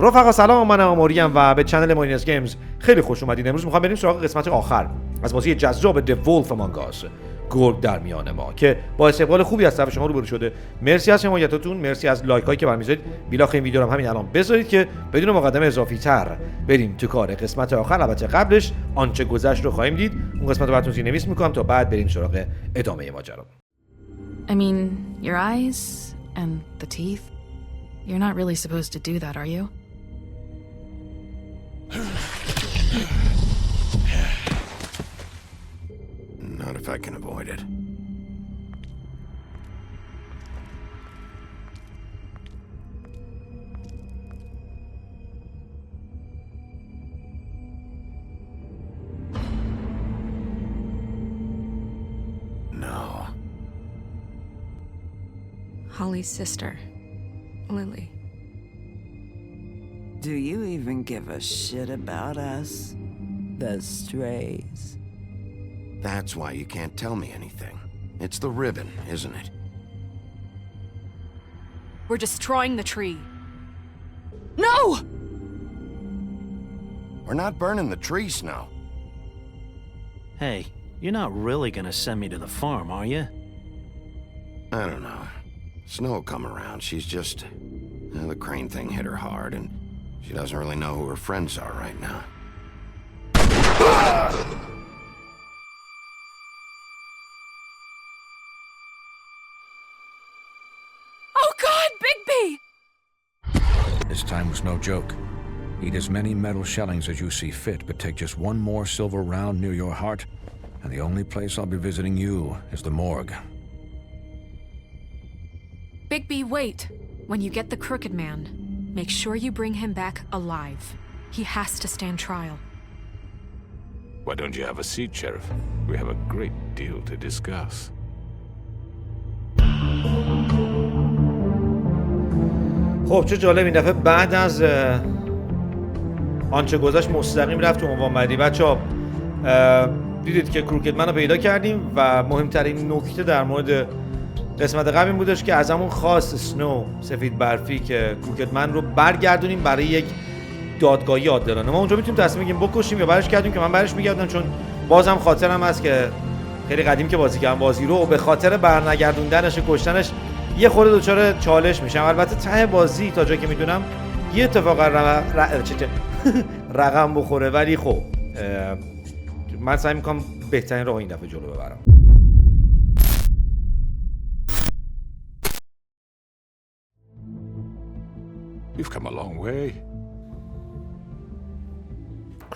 رفقا سلام، من آموریم و به چنل ماینز گیمز خیلی خوش اومدید. امروز میخوام بریم سراغ قسمت آخر از بازی جذاب The Wolf Among Us، گرگ در میان ما، که با استقبال خوبی از طرف شما روبرو شده. مرسی از حمایتاتون، مرسی از لایک هایی که برام میذارید. بیلاخره این ویدیو رو هم همین الان بذارید که بدون مقدمه اضافی تر بریم تو کار قسمت آخر. البته قبلش آنچه گذشت رو خواهیم دید. اون قسمت رو براتون زیرنویس میکنم تا بعد بریم سراغ ادامه ماجرا. I mean, your eyes and the teeth. You're not really supposed to do that, are you? Not if I can avoid it. No. Holly's sister, Lily. Do you even give a shit about us? The strays. That's why you can't tell me anything. It's the ribbon, isn't it? We're destroying the tree. No! We're not burning the tree, Snow. Hey, you're not really gonna send me to the farm, are you? I don't know. Snow will come around. She's just... the crane thing hit her hard, and she doesn't really know who her friends are right now. Oh God, Bigby! This time was no joke. Eat as many metal shellings as you see fit, but take just one more silver round near your heart, and the only place I'll be visiting you is the morgue. Bigby, wait. When you get the Crooked Man, make sure you bring him back alive. He has to stand trial. Why don't you have a seat, Sheriff? We have a great deal to discuss. خب چه جالب، این دفعه بعد از آنچه گذشت مستقیم رفت تو عنوان بعدی. بچه‌ها دیدید که کروکت من رو پیدا کردیم و مهمترین نکته در مورد قسمت قبل این بودش که از همون خواست سنو سفید برفی که کروکت من رو برگردونیم برای یک دادگاهی عادلانه. ما اونجا میتونیم تصمیم بگیریم بکشیم یا برش کردیم، که من برش میگردم چون بازم خاطرم هست که خیلی قدیم که بازی کردم بازی رو، به خاطر برنگردوندنش و کشتنش یه خورده دچار چالش میشم. البته ته بازی تا جایی که میدونم یه اتفاق رقم بخوره، ولی خب من سعی میکنم بهترین راه این دفعه جلو ببرم. You've come a long way.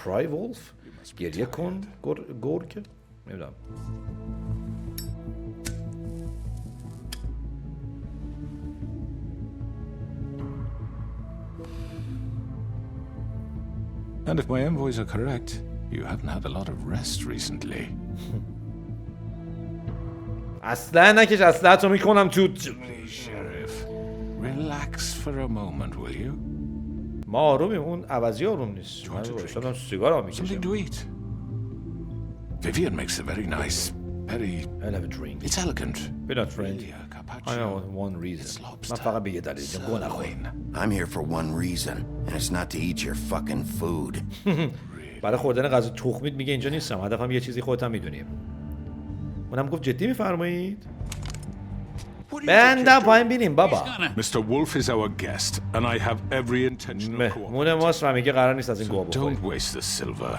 Cry Wolf؟ گریه کن گرگ؟ نمیدونم. And if my envoys are correct, you haven't had a lot of rest recently. اصلا نکش، اصلا تو میکنم تو. Please, Sheriff. Relax for a moment, will you? ما آرومیم، اون عوضی آروم نیست. من داشتم سیگار هم Something میکشم. to eat. Vivian makes a very nice, very... I'll have a drink. It's elegant. We're not friends. Really, a I carpaccio. know one reason. من فقط به یه دلیل میگم گوه نخور. I'm here for one reason, and it's not to eat your fucking food. برای خوردن غذا تخمید میگه اینجا نیستم. هدفم یه چیزی خودت هم میدونیم. اونم گفت جدی میفرمایید؟ بندم پایین بینیم بابا. Mr. Wolf is our guest, and I have every intention of cooperating. مهمون ماست و میگه قرار نیست از این گوه Don't بخوریم. waste the silver.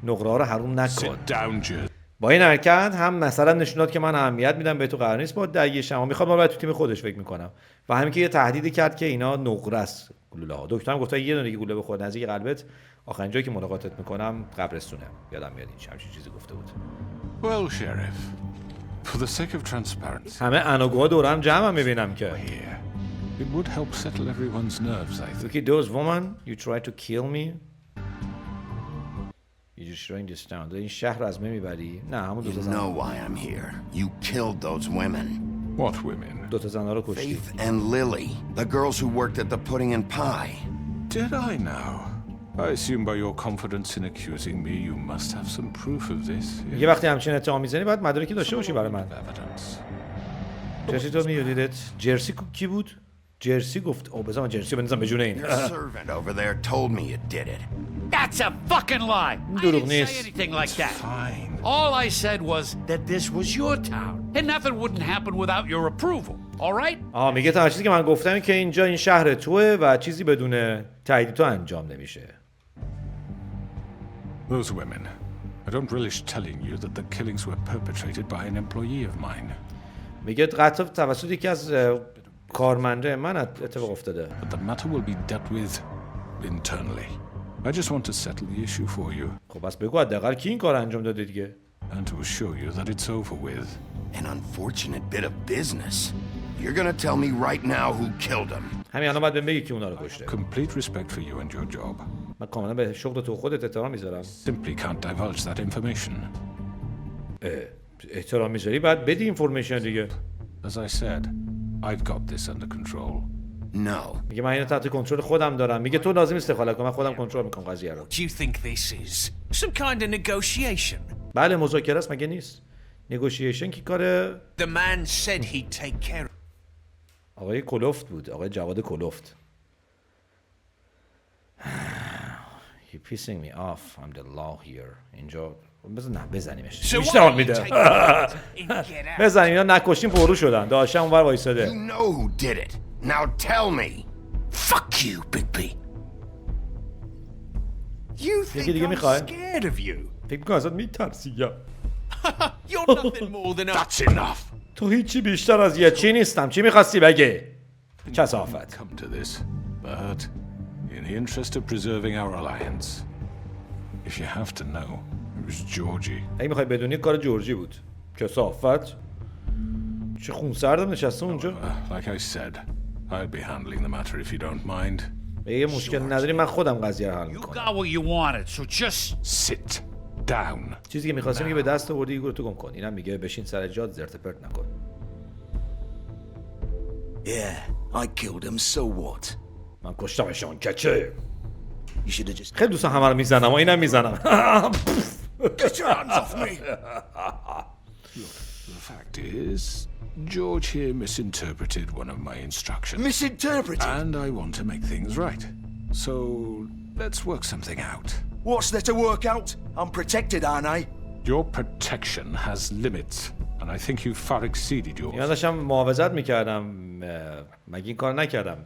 نقره ها رو حروم نکن. Sit down, Jude. با این حرکت هم مثلا نشونات که من اهمیت میدم به تو، قرار نیست با درگیر شما. میخواد ما رو تو تیم خودش فکر میکنم. و همین که یه تهدیدی کرد که اینا نقره است گلوله ها. دکترم گفت یه دونه گلوله بخور نزدیک قلبت، آخرین جایی که ملاقاتت میکنم قبرستونه. یادم میاد این همچین چیزی گفته بود. Well, Sheriff, for the sake of transparency, همه اناگوها دور هم جمع میبینم که here, it would help settle everyone's nerves, I think. Look at those woman, you tried to kill me. You just showing this town. این شهر رو از من میبری؟ نه همون دو تا You زن. know why I'm here. You killed those women. What women? دو تا زن رو کشتی. Faith and Lily, the girls who worked at the pudding and pie. Did I now? I assume by your confidence in accusing me, you must have some proof of this. یه وقتی همچین اتهام میزنی باید مدارکی داشته باشی برای من. Evidence. چه تو میدونیدت؟ جرسی کی بود؟ جرسی گفت او بذار من جرسی بنزم به جون این. Your servant over there told me you did it. That's a fucking lie. I دروغ didn't say نیست. anything like that. Fine. All I said was that this was your town, and nothing wouldn't happen without your approval. All right? آها میگه تنها چیزی که من گفتم این که اینجا این شهر توه و چیزی بدون تایید تو انجام نمیشه. Those women. I don't relish telling you that the killings were perpetrated by an employee of mine. میگه قتل توسط یکی از کارمنده من اتفاق افتاده. But the matter will be dealt with internally. I just want to settle the issue for you. خب بس بگو حداقل کی این کار انجام داده دیگه. And to assure you that it's over with. An unfortunate bit of business. You're gonna tell me right now who killed him. همین الان باید بهم بگی کی اونا رو کشته. Complete respect for you and your job. من کاملا به شغل تو خودت احترام میذارم. Simply can't divulge that information. احترام میذاری بعد بدی اینفورمیشن دیگه. As I said, I've got this under control. No. میگه من اینو تحت کنترل خودم دارم. میگه تو لازم است دخالت کنی. من خودم کنترل میکنم قضیه رو. Do you think this is some kind of negotiation? بله مذاکره است مگه نیست. نگوشیشن کی کاره؟ The man said he'd take care. آقای کلفت بود. آقای جواد کلفت. You're pissing me off. I'm the law here. اینجا بزنیمش. بیشتر حال میده. بزنیم اینا نکشیم پرو شدن. داشتم اونور وایساده. You know who did it. Now tell me. Fuck you, Bigby. You think دیگه I'm میخوای؟ scared of you? فکر می‌کنم ازت میترسی یا. You're nothing more than a... That's enough. تو هیچی بیشتر از یه چی نیستم. چی می‌خواستی بگی؟ کثافت. Come to this, but in the interest of preserving our alliance, if you have to know, it was Georgie. اگه می‌خوای بدونی کار جورجی بود. کثافت. چه خونسردم نشسته اونجا. Like I said, I'll be handling the matter if you don't mind. یه مشکل نداری من خودم قضیه رو حل You می‌کنم. got what you wanted, so just Sit down. چیزی که می‌خواستی میگه به دست آوردی ایگو رو تو گم کن. اینم میگه بشین سر جات زرت و پرت نکن. Yeah, I killed him, so what? من کشتمشون کچه. You should have just... خیلی دوستان همه رو میزنم و اینم میزنم. Get your hands off me! The fact is, George here misinterpreted one of my instructions. Misinterpreted? And I want to make things right. So, let's work something out. What's there to work out? I'm protected, aren't I? Your protection has limits, and I think you've far exceeded yours. من داشتم محافظت میکردم مگه این کار نکردم.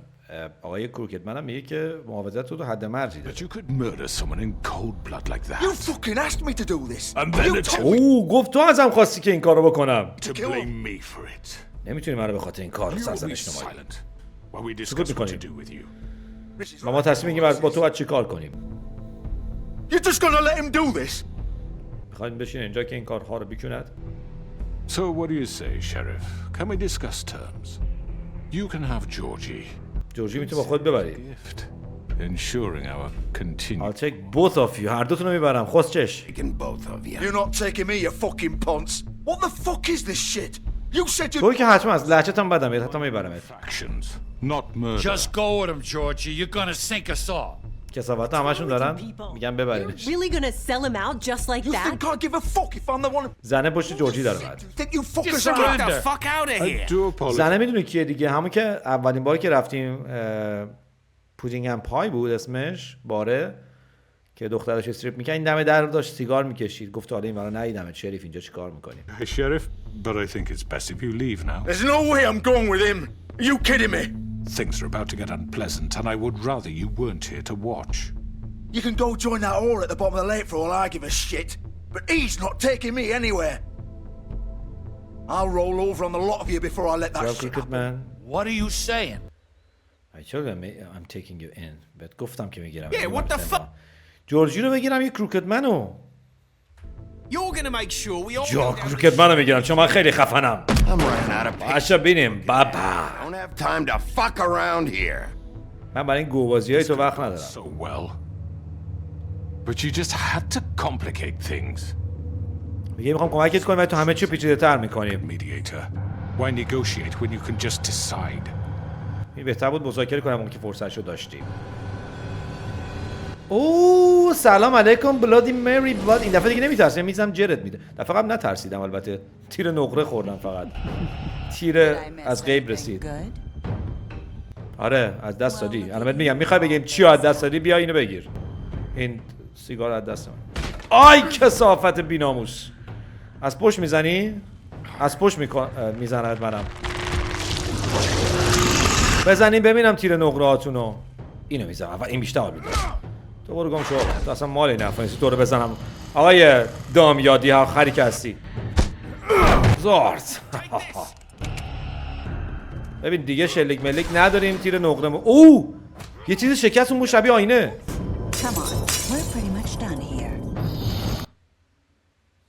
آقای کروکت منم میگه که محافظت تو حد مرزی داره. But you could murder someone in cold blood like that. You fucking asked me to do this! And then You it's told me اوه گفت تو ازم خواستی که این کارو بکنم. to blame me for it. نمیتونی منو به خاطر این کار You will be سرزنش نمایی. silent while we discuss what to می‌کنیم. do with you. this is و ما تصمیم میگیم با تو باید چی کار کنیم. You're just gonna let him do this? میخواین بشین اینجا که این کارها رو بکند. So what do you say, Sheriff? Can we discuss terms? You can have Georgie. جورجی میتونی با خود ببری. Gift, ensuring our continued. I'll take both of you. هر دوتون رو میبرم. خوشچش. Taking both of you. You're not taking me, you fucking ponce! What the fuck is this shit? You said you... توی که حتما از لهجتم بدم میاد. حتما میبرمت. Factions, not murder. just go with him, Georgie. You're gonna sink us all. کثافت همشون دارن میگن ببرینش. Really gonna sell him out just like You that? think I give a fuck if I'm the one... زنه پشت جورجی داره بعد. You think you fuckers Just are... surrender. Get the fuck out of I here! do apologize. زنه میدونی کیه دیگه؟ همون که اولین بار که رفتیم پودینگ هم پای بود اسمش باره که دخترش استریپ میکنه این دم در داشت سیگار میکشید گفت حالا این برا ندیدمت شریف اینجا چیکار میکنی؟ Hi, Sheriff, but I think it's best if you leave now. There's no way I'm going with him! Are you kidding me? Things are about to get unpleasant, and I would rather you weren't here to watch. You can go join that whore at the bottom of the lake for all I give a shit. But he's not taking me anywhere. I'll roll over on the lot of you before I let that shit happen. man. What are you saying? I told him I'm taking you in. بهت گفتم که میگیرم. Yeah, what the fuck? جورجی رو بگیرم یه کروکت منو. You're gonna make sure we all... جا کروکت منو میگیرم چون من خیلی خفنم. I'm running out of patience. باشه ببینیم بابا. I don't have time to fuck around here. من برای این گوبازیای تو وقت ندارم. So well. But you just had to complicate things. میگه میخوام کمکت کنم و تو همه چی پیچیده‌تر میکنیم. Mediator. Why negotiate when you can just decide? این بهتر بود مذاکره کنم اون که فرصتشو داشتیم. اوه سلام علیکم بلادی مری بلاد. این دفعه دیگه نمیترسم میزم جرت میده. دفعه قبل نترسیدم البته. تیر نقره خوردم فقط. تیر از غیب رسید. آره از دست دادی. الان بهت میگم میخوای بگیم چی از دست دادی، بیا اینو بگیر. این سیگار از دست من. آی کثافت بی‌ناموس. از پشت میزنی؟ از پشت میزند منم. بزنین ببینم تیر نقره هاتونو. اینو میزنم اول، این بیشتر حال میده. تو برو گم شو. تو اصلا مال این حرفا نیستی تو رو بزنم. آقای دامیادی ها خری که هستی. زارت. ببین دیگه شلیک ملیک نداریم تیر نقره او یه چیز شکست اون بود شبیه آینه.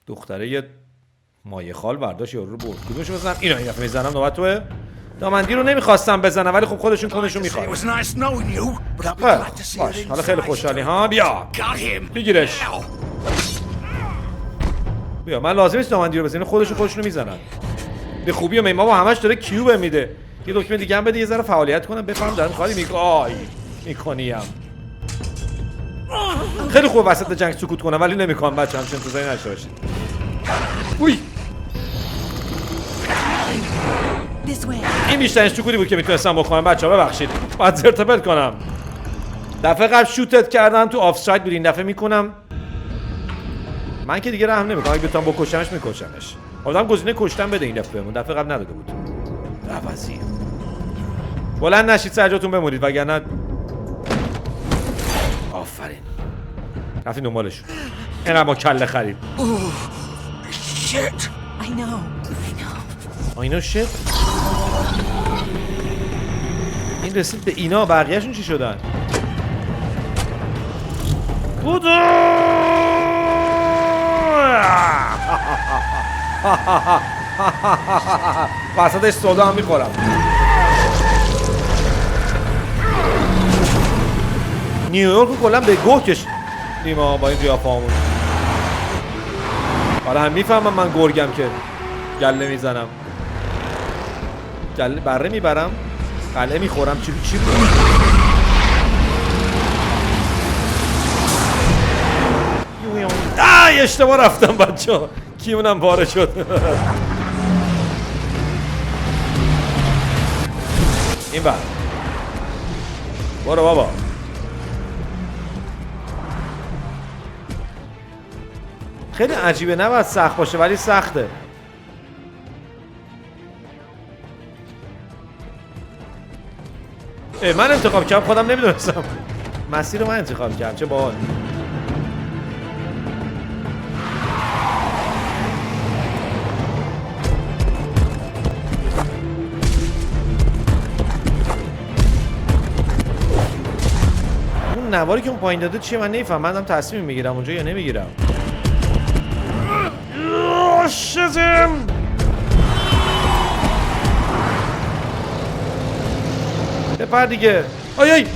دختره یه مایه خال برداشت یارو رو برد. کدومشو بزنم؟ اینو این دفعه میزنم. نوبت توه. دامندی رو نمیخواستم بزنم ولی خب خودشون میخواد. باش حالا خیلی خوشحالی ها. بیا بگیرش. بیا من لازم نیست دامندی رو بزنم، خودشون میزنن. به خوبی و میما با همش داره کیو بهم میده. یه دکمه دیگه هم بده یه ذره فعالیت کنم بفهم دارم خالی میکنیم. خیلی خوب وسط جنگ سکوت کنم ولی نمیکنم بچه همچنین انتظاری نشته باشید. اوی این بیشترین سکوتی بود که میتونستم بکنم بچه ها. ببخشید باید زرت و پرت کنم. دفعه قبل شوتت کردم تو آف ساید بود، این دفعه میکنم. من که دیگه رحم نمیکنم، اگه بتونم بکشمش میکشمش. آدم گزینه کشتن بده این دفعه بهمون. دفعه قبل نداده بود. عوضی بلند نشید سر جاتون بمونید وگرنه. آفرین رفتین دنبالشون. اینقدر ما کله خرید. Shit. I know shit. این رسید به اینا. بقیهشون چی شدن؟ بودم. وسطش سودا هم میخورم. نیویورک رو کلا به گوه کشیدیم با این قیافه‌مون. حالا هم میفهمم من گرگم که گله میزنم. گله بره میبرم. قلعه میخورم. چی بود؟ اشتباه رفتم بچه‌ها. کیونم پاره شد. این بر برو بابا. خیلی عجیبه نباید سخت باشه ولی سخته. من انتخاب کردم خودم نمیدونستم. مسیر رو من انتخاب کردم. چه باحال. اون نواری که اون پایین داده چیه من نمیفهمم. من دارم تصمیم میگیرم اونجا یا نمیگیرم. شزم بپر دیگه. آی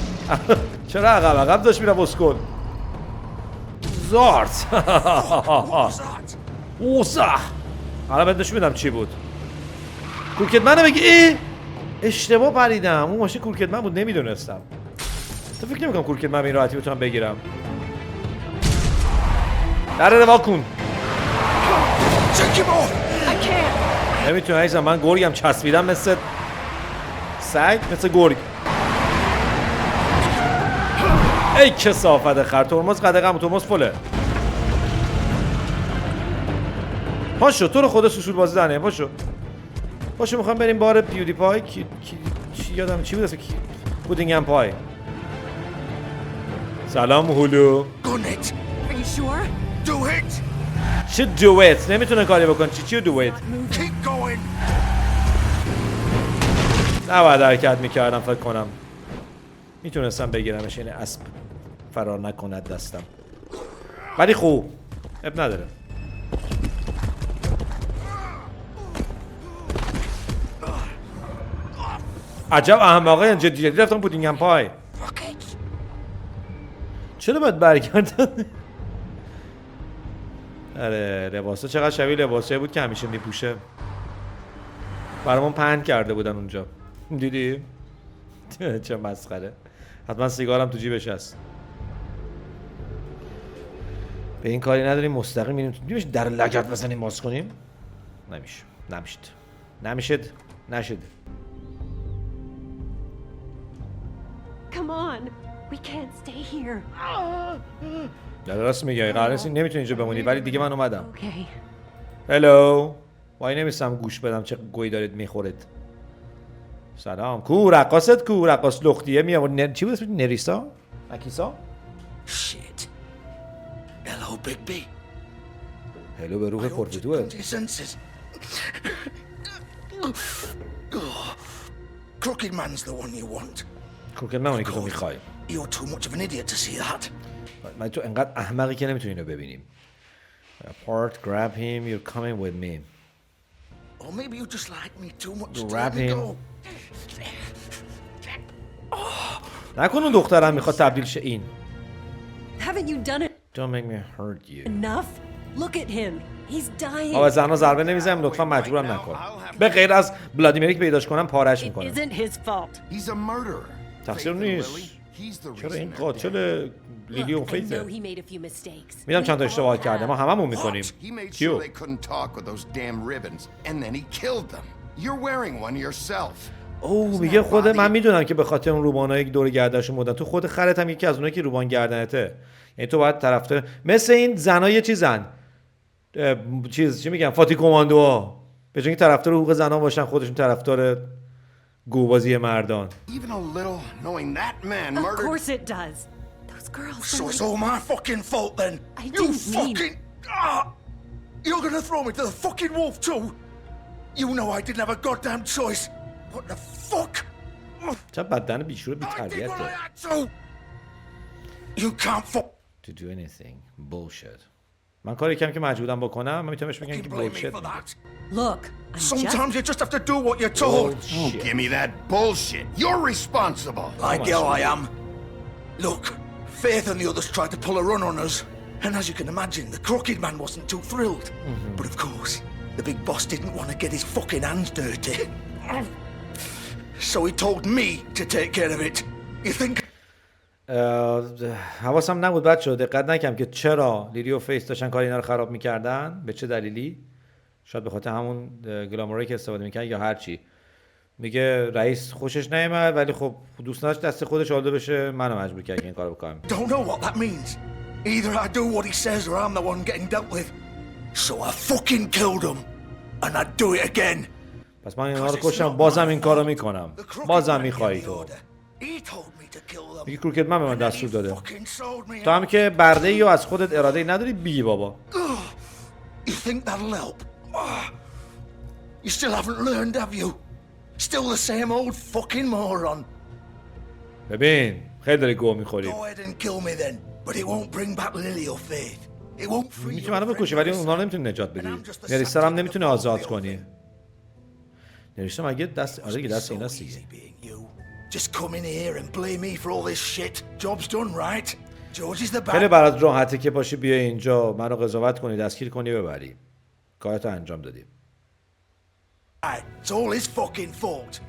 چرا عقب داشت میرم اسکل. زارت. اوزا حالا بهت نشون میدم چی بود. کورکتمنه بگی. اشتباه پریدم. اون ماشین کورکتمن بود نمیدونستم. تو فکر نمیکنم کورکتمن به این راحتی بتونم بگیرم. در روا کن. نمیتونه عزیزم من گرگم چسبیدم مثل سگ مثل گرگ. ای کثافت خر. ترمز قدغم ترمز فله. پاشو تو رو خدا سوسول بازی دنه. پاشو میخوام بریم بار پیودی پای چی یادم چی بود اسم بودینگم پای. سلام هولو. چه دویت نمیتونه کاری بکن. چی دویت نباید حرکت میکردم فکر کنم. میتونستم بگیرمش. این اسب فرار نکند دستم ولی خوب اب نداره. عجب احمقه. جدی رفتم بودینگم پای. چرا باید برگردن؟ آره لباسا چقدر شبیه لباسایی بود که همیشه میپوشه. برامون پهن کرده بودن اونجا. دیدی؟ چه مسخره. حتما سیگارم تو جیبش هست. به این کاری نداریم مستقیم میریم. نمیشه در لگد بزنیم ماس کنیم؟ نمیشه. نشد. on. We can't stay here. راست میگه قرار نیست نمیتونی اینجا بمونی ولی دیگه من اومدم. Okay. هلو. وای نمیستم گوش بدم چه گویی دارید میخورید. سلام. کو رقاصت کو رقاص لختیه میام چی بود اسمش نریسا؟ نکیسا؟ Shit. Hello, Bigby. هلو به روح پرفتوه. Crooked man's the one you want. کروکت من اونی که تو میخوای. You're too much of an idiot to see that. من تو انقدر احمقی که نمیتونی اینو ببینیم. Apart, grab him, you're coming with me. Or maybe you just like me too much You to grab let me him. go. نکن اون دخترم میخواد تبدیل شه این. Haven't you done it Don't make me hurt you. enough? Look at him. He's dying. آقا زنها ضربه نمیزنم لطفا مجبورم نکن. به غیر از ولادیمیری که پیداش کنم پارش It میکنم. isn't his fault. He's a murderer. تقصیر نیست. چرا این قاتل لیلی و Look, I فیته؟ know he made a few mistakes. میدونم چند تا We اشتباه all کرده have. ما هممون میکنیم. He made sure کیو؟ they couldn't talk with those damn ribbons, and then he killed them. You're wearing one yourself. اوه میگه خود من میدونم که به خاطر اون روبانایی که دور گردنشون بودن تو خود خرت هم یکی از اونایی که روبان گردنته. یعنی تو باید طرفدار مثل این زنای چیزن چی میگن فاتی کماندوها به جای اینکه طرفدار حقوق زنان باشن خودشون طرفدار گوبازی مردان. Even a little, knowing that man Of murdered. course it does. Those girls. So it's all my fucking fault then. I You didn't mean- fucking. You're gonna throw me to the fucking wolf too? You know I didn't have a goddamn choice. What the fuck? چه بدن بیشور بی I did what تربیته. I had to. You can't fuck. To do anything bullshit. من کاری کم که مجبورم بکنم من میتونم بهش بگم که Blame me bullshit. for that. Look, I'm Sometimes you just have to do what you're told. Oh, give me that bullshit. You're responsible. Like hell I am. Look, Faith and the others tried to pull a run on us. And as you can imagine, the crooked man wasn't too thrilled. But of course, the big boss didn't want to get his fucking hands dirty. So he told me to take care of it. You think... حواسم نبود بچه دقت نکردم که چرا لیلی و فیس داشتن کار اینا رو خراب میکردن به چه دلیلی شاید به خاطر همون گلاموری که استفاده میکنن یا هر چی میگه رئیس خوشش نیامد ولی خب دوست داشت دست خودش آلوده بشه منو مجبور کرد که این کارو بکنم. Don't know what that means. Either I do what he says or I'm the one getting dealt with. So I fucking killed him. And I'd do it again. پس من اینا رو کشتم بازم این کارو میکنم. بازم میخوای تو. میگه کروکت من به من دستور داده. تو هم که برده ای و از خودت اراده ای نداری بی بابا. You think that'll help? You still haven't learned, have you? Still the same old fucking moron. ببین خیلی داری گوه میخوری. Go ahead and kill me then, but it won't bring back Lily or Faith. It won't free میتونی your منو بکشی ولی اونا رو نمیتونی نجات بدی. نریسا هم نمیتونه آزاد کنی. نریسا مگه دست آره که دست ایناست دیگه. Just come in here and blame me for all this shit. Job's done, right? George is the خیلی bad. برات راحته که باشی بیای اینجا منو قضاوت کنی دستگیر کنی ببری. کارتو انجام دادی. It's all his fucking fault.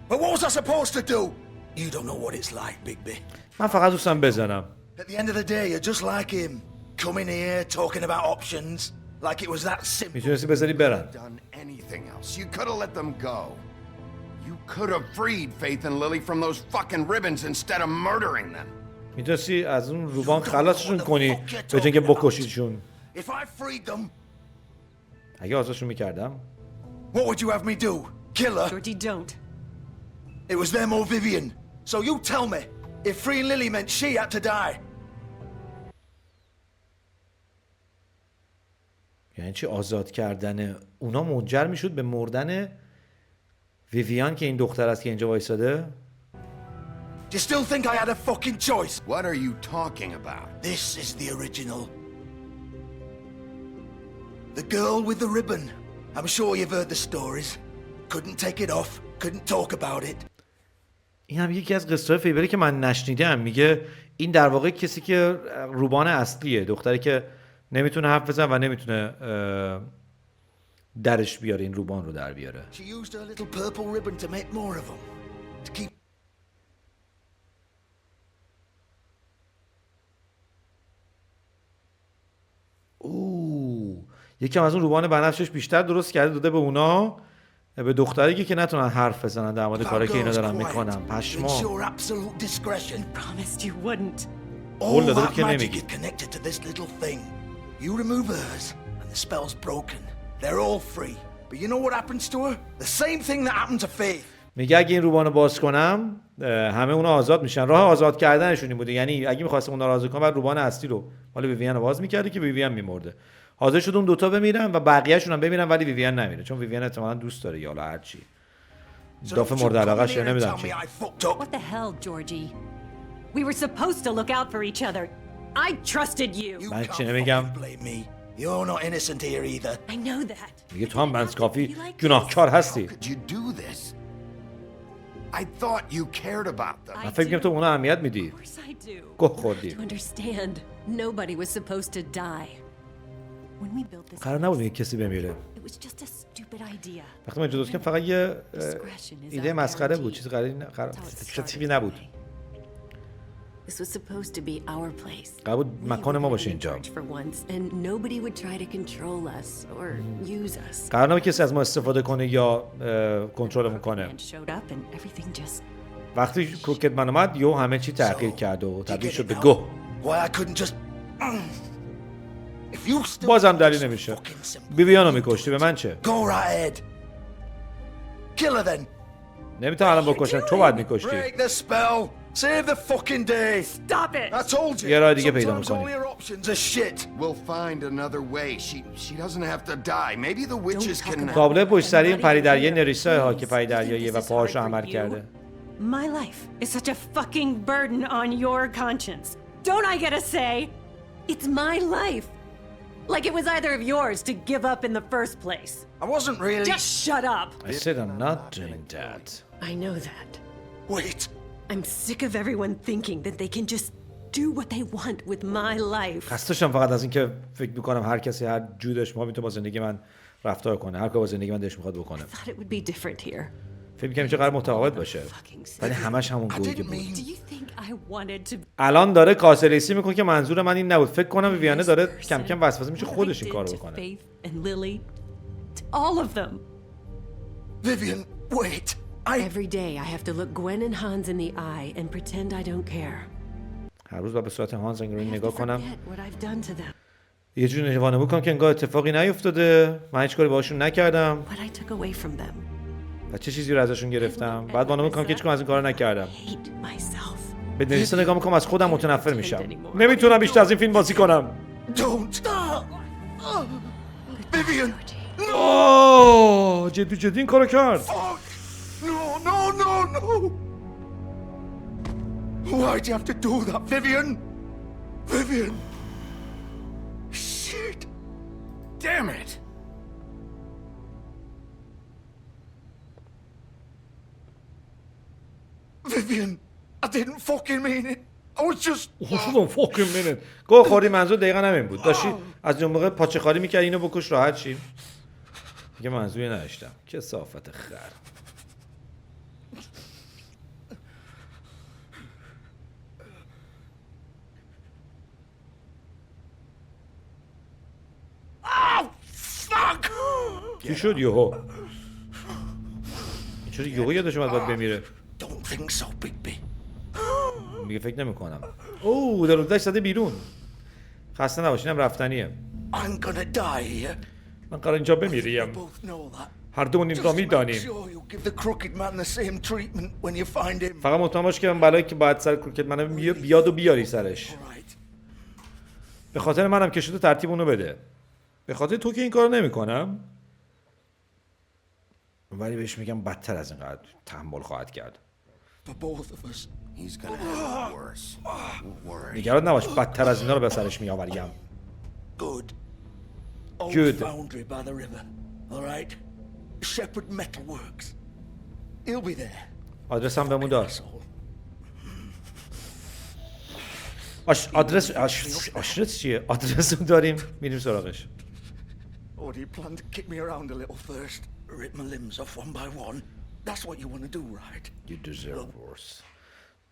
But what was I supposed to do? You don't know what it's like, Bigby. من فقط دوستم بزنم. At the end of the day, you're just like him. Coming here, talking about options, like it was that simple. میتونستی بذاری برن. Done anything else. You could have let them go. You could have freed Faith and Lily from those fucking ribbons instead of murdering them. میتونستی از اون روبان خلاصشون کنی به جای اینکه بکشیشون. If I freed them, اگه آزادشون میکردم what would you have me do? Kill her? Georgie, don't. It was them or Vivian. So you tell me, if freeing Lily meant she had to die. یعنی چی آزاد کردن اونا منجر میشد به مردن ویویان که این دختر است که اینجا وایساده؟ Do you still think I had a fucking choice? What are you talking about? This is the original. The girl with the ribbon. I'm sure you've heard the stories. Couldn't take it off, couldn't talk about it. این هم یکی از قصه‌های فیبری که من نشنیدم. میگه این در واقع کسی که روبان اصلیه، دختری که نمیتونه حرف بزنه و نمیتونه درش بیاره این روبان رو در بیاره. She used her little purple ribbon to make more of them. To keep یکم از اون روبان بنفشش بیشتر درست کرده داده به اونا به دختری که نتونن حرف بزنن در مورد کاری که اینا دارن میکنن. پشما. Ensure absolute discretion. Promised you wouldn't. قول All داده بود that که magic نمیگی. is connected to this little thing. You remove hers, and the spell's broken. They're all free. But you know what happens to her? The same thing that happened to Faith. میگه اگه این روبانو باز کنم همه اونا آزاد میشن. راه آزاد کردنشون این بوده، یعنی اگه می‌خواستم اونا رو آزاد کنم بعد روبان اصلی رو مال ویویان رو باز می‌کردی که ویویان می‌مرده. حاضر شد اون دوتا بمیرن و بقیه‌شون هم بمیرن ولی ویویان نمیره، چون ویویان احتمالاً دوست داره یا حالا هر چی. دافع مورد علاقه شه نمیدونم چی. What the hell, Georgie? We were supposed to look out for each other. I trusted you. من چی نمیگم؟ You're not innocent here either. I know that. میگه تو هم بنز کافی گناهکار هستی. Could you do this? I thought you cared about them. من فکر می‌کنم تو اونا اهمیت میدی. Of course I do. گوه خوردی. To understand, nobody was supposed to die. When we built this قرار نبود یک کسی بمیره. it was just a stupid idea. وقتی من درست کردم فقط یه ایده مسخره بود، چیز چیزی نبود. This was supposed to be our place. قرار بود مکان ما باشه اینجا. For once, and nobody would try to control us or use us. قرار نبود کسی از ما استفاده کنه یا کنترلمون کنه. And showed up and everything just وقتی کروکت من اومد یو همه چی تغییر کرد و تبدیل شد به گوه. Why I couldn't just. If you still. بازم دلیل نمیشه. بیبیانو میکشتی، به من چه؟ Go right ahead. Kill her then. نمیتونم الان بکشم، تو باید میکشتی. Break the spell. Save the fucking day. stop it. I told you. یه راه دیگه پیدا Sometimes میکنی. all your options are shit. We'll find another way. She doesn't have to die. Maybe the witches can. تابلو پشت سر این پری دریای نریسا ها که پری دریاییه و پاهاشو عمل کرده. My life is such a fucking burden on your conscience. Don't I get a say? It's my life. Like it was either of yours to give up in the first place. I wasn't really. Just shut up. I said I'm not doing that. I know that. Wait. I'm sick of everyone thinking that they can just do what they want with my life. خستشم فقط از اینکه فکر میکنم هر کسی هر جودش ما میتونه با زندگی من رفتار کنه، هر کاری با زندگی من دلش میخواد بکنه. Thought it would be different here. فکر میکنم چه قرار متفاوت باشه، ولی همش همون گویی بود. Do you think I wanted to? الان داره کاسلیسی میکنه که منظور من این نبود. فکر کنم ویویانه داره کم کم وسوسه میشه خودش این کارو بکنه. Faith and Lily, to all of them. Vivian, wait. Every day I have to look Gwen and Hans in the eye and pretend I don't care. هر روز باید به صورت هانز I انگار have to نگاه کنم، forget what I've done to them, یه جوری نشونه بکنم که انگار اتفاقی نیفتاده، من هیچ کاری باهاشون نکردم what I took away from them. و چه چیزی رو ازشون گرفتم. بعد وانمود میکنم که هیچ کدوم از این کارا نکردم. Hate myself. به نریسا نگاه میکنم، از خودم متنفر میشم. نمیتونم بیشتر از این فیلم بازی کنم. Don't. Vivian. اوه جدی این کارو کرد. No. Why'd you have to do that, Vivian? Vivian. Shit. Damn it! Vivian, I didn't fucking mean it. I was just. خودم فاکینگ مینت. گوه خوری منظور دقیقا همین بود. داشتی از اون موقع پاچه خاری میکردی اینو بکش راحت شی. دیگه منظوری نداشتم. کثافت خر. چی شد یهو؟ چرا یهو یادش اومد باید بمیره؟ Don't think so, Bigby. میگه فکر نمی‌کنم. اوه در اونجاش زده بیرون. خسته نباشین، هم رفتنیه. I'm gonna die here. من قرار اینجا بمیریم. Both know that. هر دومون این را Just make میدانیم. sure you give the crooked man the same treatment when you find him. فقط مطمئن باش که من بلایی که باید سر کروکت منم بیاد و بیاری سرش. Right. به خاطر منم که شده ترتیب اونو بده. به خاطر تو که این کارو نمی‌کنم. ولی بهش میگم بدتر از اینقدر تحمل خواهد کرد. For both of us. He's gonna have it worse. Worry. نگران نباش، بدتر از اینا رو به سرش میآوریم. Good. Old Good. foundry by the river. All right. Shepherd Metalworks. He'll be there. آدرسم بهمون داد. آدرس چیه؟ آدرس رو داریم، میریم سراغش. Or do you plan to kick me around a little first? Rip my limbs off one by one? That's what you want to do, right? You deserve worse.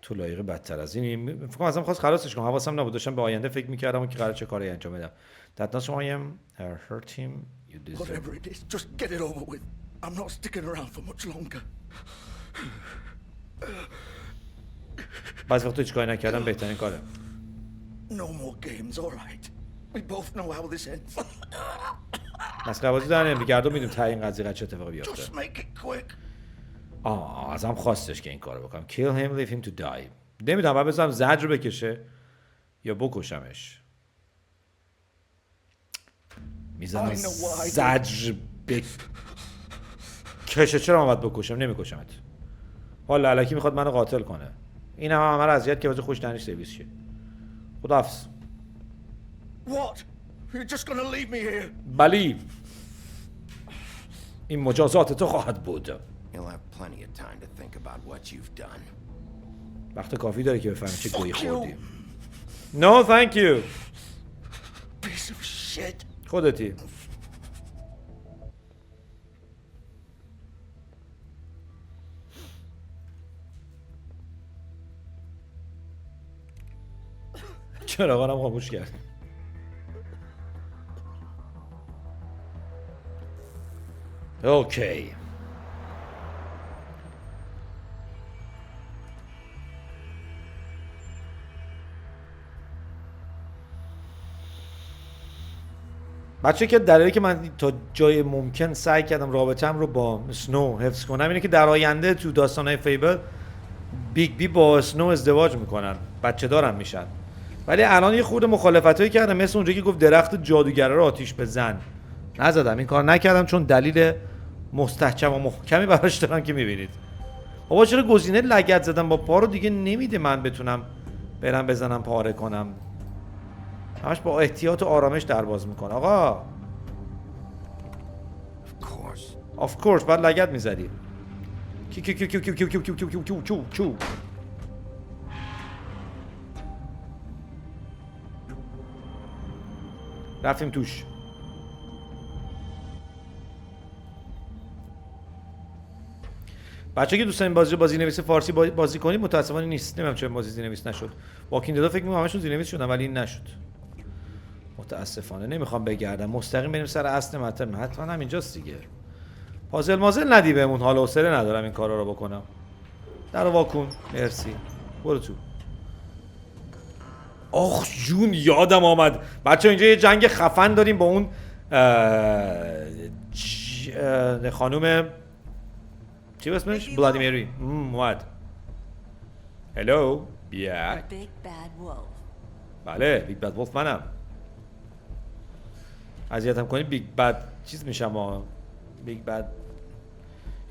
تو لایق بدتر از اینی. فکر کنم ازم خواست خلاصش کنم. حواسم نبود، داشتم به آینده فکر می‌کردم که قراره چه کاری انجام بدم. That not who I am. I hurt him. You deserve. Whatever it is, just get it over with. I'm not sticking around for much longer. بعضی وقتا هیچ کاری نکردم بهترین کاره. No more games, all right. We both know how this ends. مسخره بازی در نمیگرد و میدونم تا این قضیه چه اتفاقی بیفته. Just make it quick. ازم خواستش که این کارو بکنم. Kill him, leave him to die. نمیدونم باید بذارم زجر بکشه یا بکشمش. میزنم زجر بکشه. چرا من باید بکشم؟ نمیکشمت. حالا الکی میخواد منو قاتل کنه. این همه رو اذیت که واسه خوش دانش سرویس شه. خداحافظ. What? You're just gonna leave me here? بلی. این مجازات تو خواهد بود. You'll have plenty of time to think about what you've done. وقت کافی داری که بفهمی چه گویی خوردی. No, thank you. Piece of shit. خودتی. چراغانم خاموش کرد. اوکی. بچه که دلیلی که من تا جای ممکن سعی کردم رابطه‌ام رو با سنو حفظ کنم اینه که در آینده تو داستان‌های فیبل بیگ بی با سنو ازدواج میکنن، بچه دارم میشن. ولی الان یه خورده مخالفتایی کردم، مثل اونجایی که گفت درخت جادوگره رو آتیش بزن. نزدم، این کار نکردم چون دلیل مستحکم و محکمی براش دارم که میبینید. بابا چرا گزینه لگد زدم با پا رو دیگه نمیده من بتونم برم بزنم پاره کنم. همش با احتیاط و آرامش درباز میکنه. آقا Of course بعد لگد میزدی. کیو رفتیم توش. بچه که دوست دارین بازی نویس فارسی بازی کنید متاسفانه نیست. نمیدونم چرا بازی زیرنویس نشد. واکینگ دد فکر می‌کنم همشون زیرنویس شدن ولی این نشد. متاسفانه نمیخوام بگردم، مستقیم بریم سر اصل مطلب. حتما هم اینجاست دیگه. پازل مازل ندی بهمون، حال و حوصله ندارم این کارا رو بکنم. در واکن. مرسی. برو تو. آخ جون یادم آمد. بچه اینجا یه جنگ خفن داریم با اون خانوم چی اسمش؟ بلادیمیری. اومد. هلو. بیا. بله بیگ بد ولف منم. اذیتم کنی بیگ بد چیز میشم ها. بیگ بد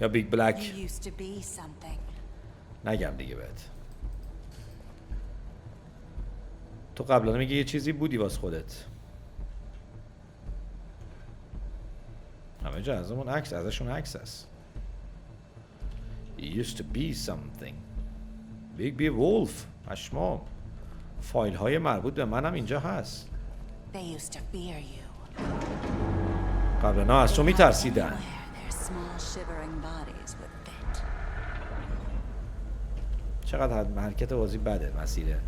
یا بیگ بلک. نگم دیگه بهت. تو قبلا میگی یه چیزی بودی واس خودت. همه جا ازمون عکس، ازشون عکس هست. He used to be something. Big B Wolf. اشما. فایل های مربوط به منم اینجا هست. They used to fear you. قبلا از تو میترسیدن. چقدر حرکت بازی بده مسیره.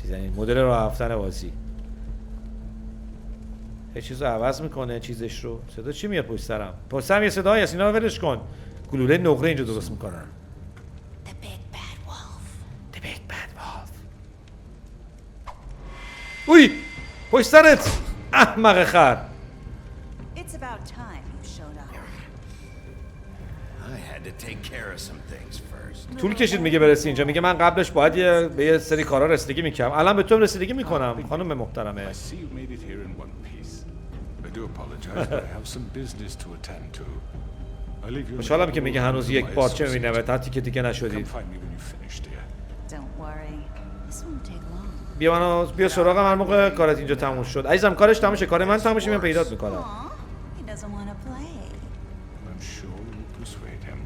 چیز یعنی مدل راه رفتن بازی. یه چیزو عوض میکنه چیزش رو. صدا چی میاد پشت سرم؟ پشت سرم یه صدایی هست، اینا رو ولش کن. گلوله نقره اینجا درست میکنن. The big bad wolf. The big bad wolf. اوی! پشت سرت! احمق خر! It's about time you showed up. I had to take care of some things first. طول کشید میگه برسی اینجا. میگه من قبلش باید به یه سری کارا رسیدگی میکردم. الان به تو رسیدگی میکنم خانم محترمه. I see you made it here in one piece. I do apologize, but I have some business to attend to. I'll leave you. خوشحالم که میگه هنوز یک پارچه میبینه حتی که دیگه نشدید. Come find me when you finish, dear. Don't worry. This won't take long. بیا سراغم هر موقع کارت اینجا تموم شد. عزیزم کارش تموم شه، کار من تموم شه میام پیدات میکنم. He doesn't want to play. I'm sure you'll persuade him.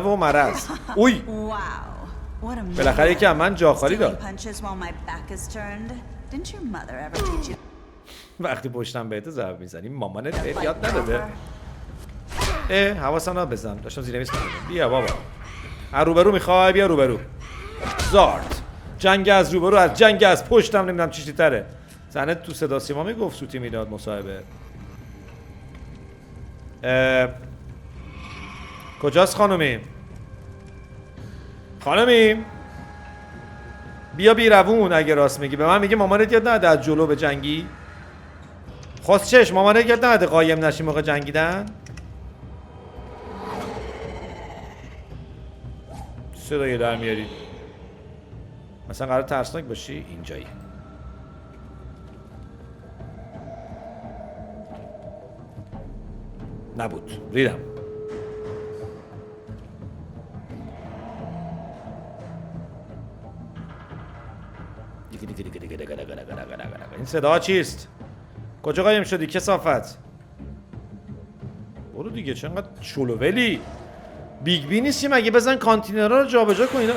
و مرض. اوی! Wow. What a بالاخره یکی من جا خالی داد. punches while my back is turned. Didn't your mother ever teach you? وقتی پشتم بهت ضرب میزنی مامانت بهت یاد نداده. حواسم نبود بزنم، داشتم زیرنویس می‌کردم. بیا بابا. از روبرو میخوای بیا روبرو. زارد. جنگ از روبرو از جنگ از پشتم نمیدونم چیزی تره. زنت تو صدا سیما میگفت سوتی میداد مصاحبه. کجاست خانومی؟ خانومی بیا بیروون. اگه راست میگی به من میگه مامانت یاد نده از جلو به جنگی. خواست چش مامانت یاد نده قایم نشی موقع جنگیدن. صدایی در میاری مثلا قرار ترسناک باشی اینجایی. نبود ریدم. این صدا چیست؟ کجا قایم شدی کثافت؟ برو دیگه چقدر شلوولی. بیگ بی نیستی مگه؟ بزن کانتینرها رو جابجا کن. اینا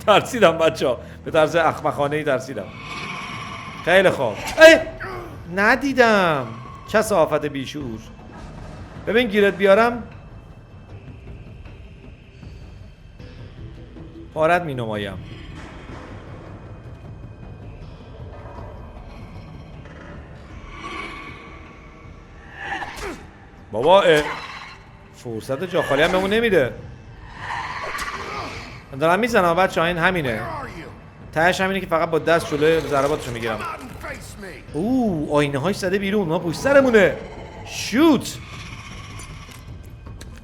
ترسیدم بچه‌ها، به طرز احمقانه‌ای ترسیدم. خیلی خوب. ندیدم. کثافت بیشعور. ببین گیرت بیارم پارت می نمایم. بابا فرصت جا خالی هم بهمون نمیده. دارم میزنم بچه ها. این همینه تهش همینه که فقط با دست جلوی ضرباتشو میگیرم. آینه هاش زده بیرون. ما پشت سرمونه. شوت.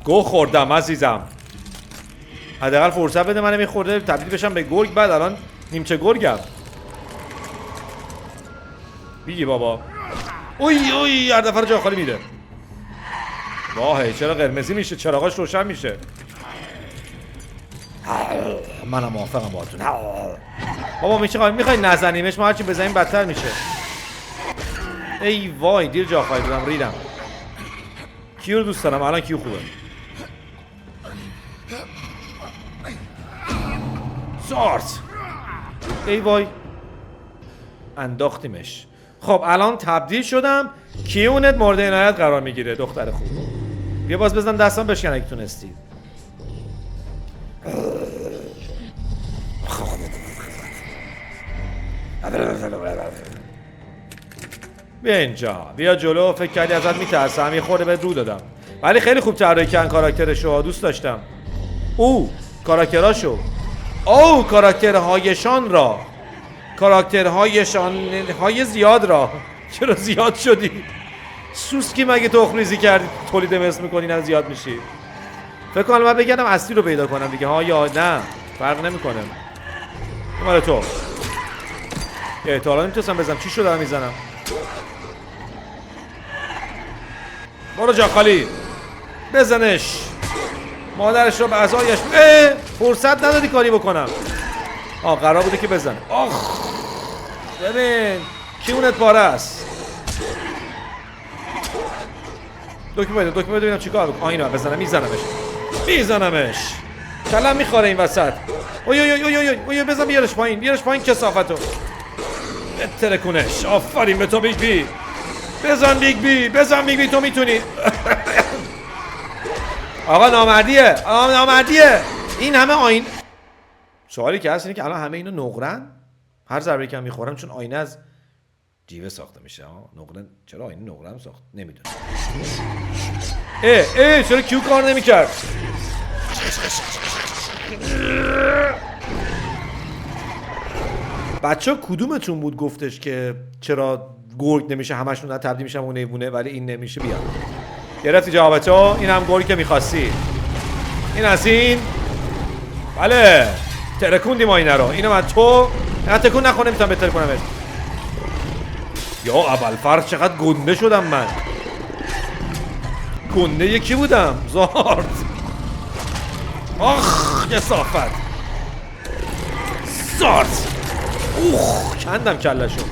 گو خوردم عزیزم. حداقل فرصت بده منم میخورده تبدیل بشم به گرگ. بعد الان نیمچه گرگم. بیگی بابا. اوی هر دفعه جا خالی میده. واهی چرا قرمزی میشه؟ چراغاش روشن میشه. منم موافقم باهاتون. بابا میخوای نزنیمش؟ ما هرچی بزنیم بدتر میشه. ای وای دیر جا خالی دادم ریدم. کیو رو دوست دارم الان؟ کیو خوبه؟ سارت. ای وای انداختیمش. خب الان تبدیل شدم. کیونت مورد عنایت قرار میگیره دختر خوب. بیا باز بزن دستان بشکن اگه تونستی. بیا اینجا. بیا جلو. فکر کردی ازت میترسم؟ یه خورده بهت رو دادم ولی خیلی خوب طراحی کردن کاراکترشو. دوست داشتم. کاراکتراشو. کاراکترهایشان را. کاراکترهایشان های زیاد را. چرا زیاد شدی؟ سوسکی مگه تخم‌ریزی کردی تولید مثل میکنی نه زیاد میشی؟ فکر کنم من بگردم اصلی رو پیدا کنم دیگه ها یا نه فرق نمیکنه. مال تو. تا حالا نمیتونستم بزنم. چی شد دارم میزنم؟ برو جا خالی. بزنش. مادرش رو به عزایش. فرصت ندادی کاری بکنم. قرار بوده که بزن. ببین کیونت پاره است. دکمه بده ببینم چیکار بکنم. اینو بزنم. میزنمش. کلم میخوره این وسط. اوی بزن بیارش پایین کثافتو. بترکونش. آفرین به تو بیگ بی. بزن بیگ بی تو میتونی. آقا نامردیه. این همه آین. سوالی که هست اینه که الان همه اینو نقرن. هر ضربه‌ای که میخورم چون آینه از جیوه ساخته میشه. نقره چرا آینه نقره هم ساخت نمیدونم. چرا کیو کار نمیکرد؟ بچه کدومتون بود گفتش که چرا گرگ نمیشه همشون تبدیل میشن اون حیوانه ولی این نمیشه؟ بیا گرفتی جوابتو. این هم گرگی که میخواستی. این از این. بله ترکوندیم آینه رو. اینم از تو. نه تکون نخونه نمیتونم بهتر کنمش. یا اول فرض چقدر گنده شدم من. گنده یکی بودم زارد. کثافت. زارد. کندم کلشو.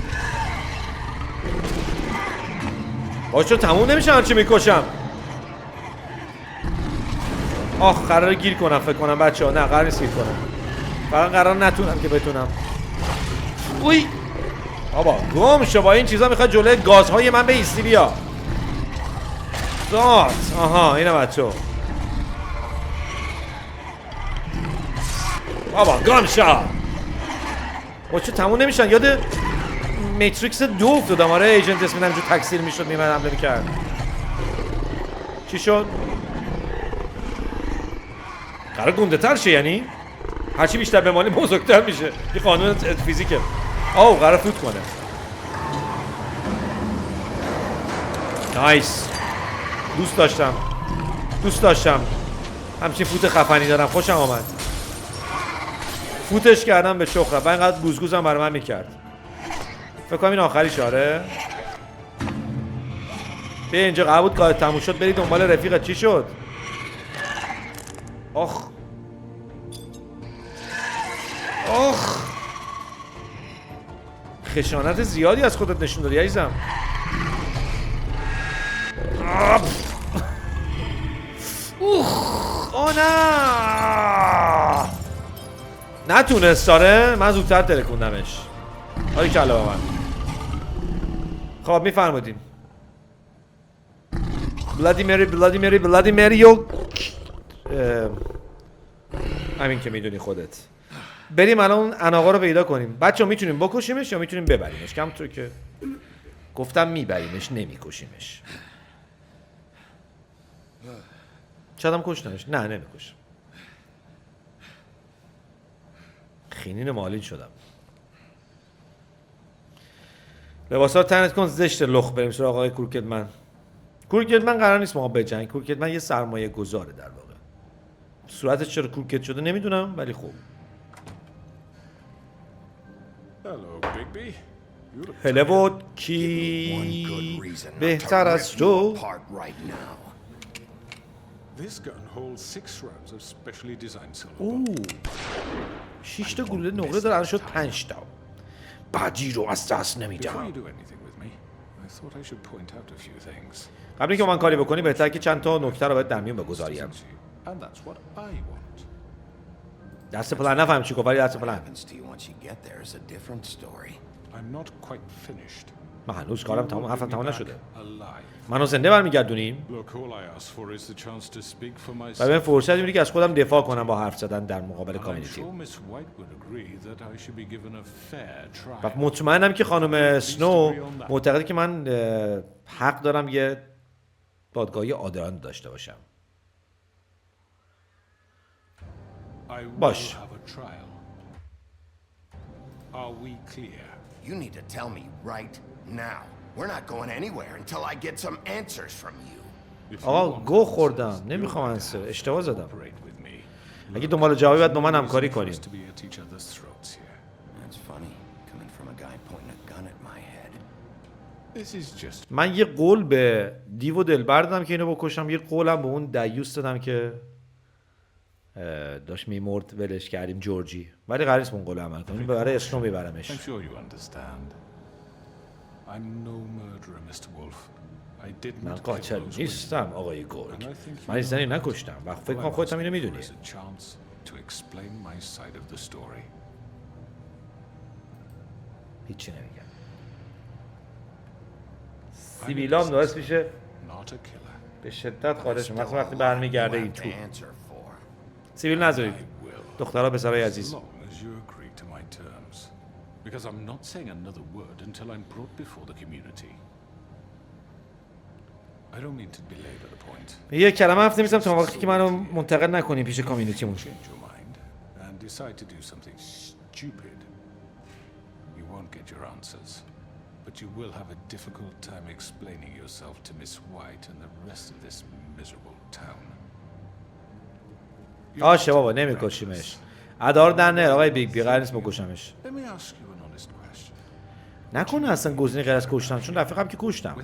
باشو تموم نمیشه هرچی میکشم. قراره گیر کنم فکر کنم بچه ها. نه قرار نیست گیر کنم. فقط قرار نتونم که بتونم. بابا گم شو. با این چیزا میخواد جلوی گازهای من بایستی. بیا زارد. اینم از تو. بابا گم شو. چه تموم نمیشن. یاد میتریکس 2 افتادم. ایجنت اسم اینجور تکثیر میشد میمن حمله میکرد. چی شد؟ قرار گنده تر شه یعنی؟ هرچی بیشتر بمانی بزرگتر میشه. یه قانون فیزیکه. آو قرار فوت کنه. نایس. دوست داشتم همچین فوت خفنی دارم. خوشم آمد. فوتش کردم به چخرم و اینقدر گوزگوزم برای من میکرد. فکر کنم این آخری شاره. بیا اینجا قرار بود کار تموم شد بری دنبال رفیقت. چی شد؟ آخ خشانت زیادی از خودت نشون دادی عزیزم. نه نتونست داره. من زودتر ترکوندمش. آری کلا با من. خب میفرمودیم بلادی مری و همین که میدونی خودت. بریم الان اون اناقا رو پیدا کنیم. بچه ها میتونیم بکشیمش یا میتونیم ببریمش؟ که همونطور که گفتم میبریمش نمیکشیمش. شاید هم کشتنش. نه نمیکشم. خینین مالین شدم. لباسا رو تنت کن زشت لخ. بریم سراغ آقای کورکدمن. کورکدمن قرار نیست ما بجنگ. کورکدمن یه سرمایه گذاره در واقع. صورتش چرا کورکد شده نمیدونم ولی خوب. هلو کی بهتر از تو. اوه 6 تا گلوله نقره داره. الان شد 5 تا. بعدی رو از دست نمیدم. قبل اینکه من کاری بکنی بهتره که چند تا نکته رو باید در میون بگذاریم. دست پلان نفهم چی گفت ولی دست پلان. من هنوز کارم تمام. حرفم تمام نشده. منو زنده برمیگردونیم و به فرصت میدی که از خودم دفاع کنم با حرف زدن در مقابل کامیونیتی. و مطمئنم که خانم سنو معتقده که من حق دارم یه دادگاهی عادلانه داشته باشم. باش. You need to tell me right now. We're not going anywhere until I get some answers from you. آقا گو خوردم. نمیخوام انسر. اشتباه زدم. اگه دنبال جوابی باید با من همکاری کنیم. That's funny coming from a guy pointing a gun at my head. من یه قول به دیو و دلبر دادم که اینو بکشم. یه قولم به اون دیوس دادم که داشت میمرد ولش کردیم جورجی. ولی قرار نیست اون قول عمل کنیم. برای اسنو میبرمش. من قاتل نیستم آقای گورگ. من این زنی نکشتم و فکر کنم خودت هم اینو میدونی. هیچی نمیگم. سیبیلام ناراحت میشه. به شدت خارج مثلا وقتی برمیگرده این تو. سیبیل نذارید. دخترها پسرای عزیز. Because I'm not saying another word until I'm brought before the community. I don't mean to belabor the point. یه کلمه حرف نمیزنم تا وقتی که منو منتقل نکنی پیش کامیونیتیمون. Change your mind and decide to do something stupid. You won't get your answers, but you will have a difficult time explaining yourself to Miss White and the rest of this miserable town. آشه بابا نمیکشیمش. ادار در نه آقای بیگ بی قرار نیست بکشمش. نکنه اصلا گزینه غیر از کشتن چون رفیقم که کشتم.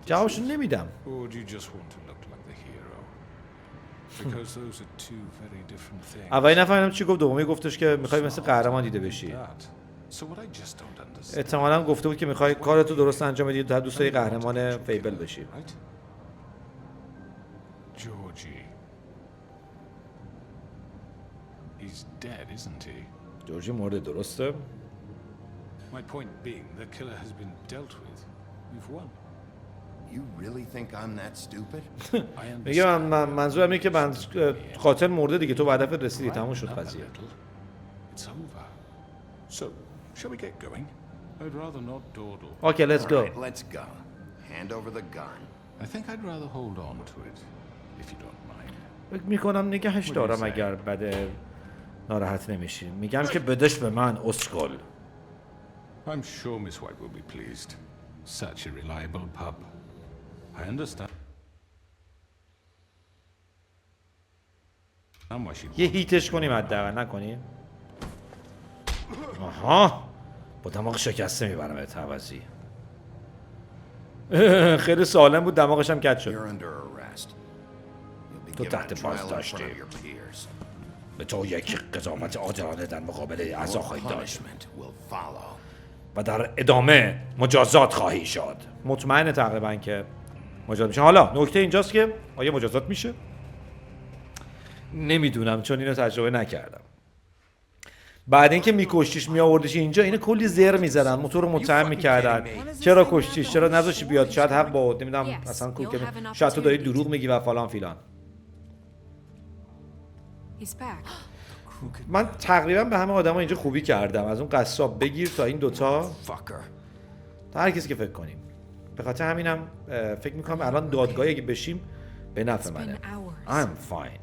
جوابشو نمیدم. اولی نفهمیدم چی گفت. دومی گفتش که میخوای مثل قهرمان دیده بشی. احتمالاً گفته بود که میخوای کارتو درست انجام بدی تا دوست داری قهرمان فیبل بشی. جورجی مرده درسته؟ My point being, the killer has been dealt with. You've won. You really think I'm that stupid? میگه منظورم اینه که قاتل مرده دیگه. تو به هدفت رسیدی. تموم شد قضیه. It's over. So, shall we get going? I'd rather not dawdle. Okay, let's go. Let's go. Hand over the gun. I think I'd rather hold on to it, if you don't mind. فکر میکنم نگهش دارم اگر بده ناراحت نمیشی. میگم که بدش به من اسکل. I'm sure Miss White will be pleased. Such a reliable pup. I understand. یه هیتش کنیم حداقل نکنیم. آها با دماغ شکسته میبرم به توازی. خیلی سالم بود دماغش هم کج شد. تو تحت بازداشتی. به تو یک قضاوت عادلانه در مقابل اعضا خواهی داشت و در ادامه مجازات خواهی شد. مطمئنه تقریبا که مجازات میشه. حالا نکته اینجاست که آیا مجازات میشه؟ نمیدونم چون اینو تجربه نکردم. بعد اینکه میکشتیش میآوردیش اینجا اینو کلی زر میزدن، موتور رو متهم میکردن. چرا کشتیش؟ چرا نذاشتی بیاد؟ شاید حق با نمیدونم اصلا کروکت، شاید تو داری دروغ میگی و فلان فیلان. من تقریبا به همه آدما اینجا خوبی کردم، از اون قصاب بگیر تا این دوتا، تا هر کسی که فکر کنیم. به خاطر همینم فکر میکنم الان دادگاهی اگه بشیم به نفع منه. I'm fine.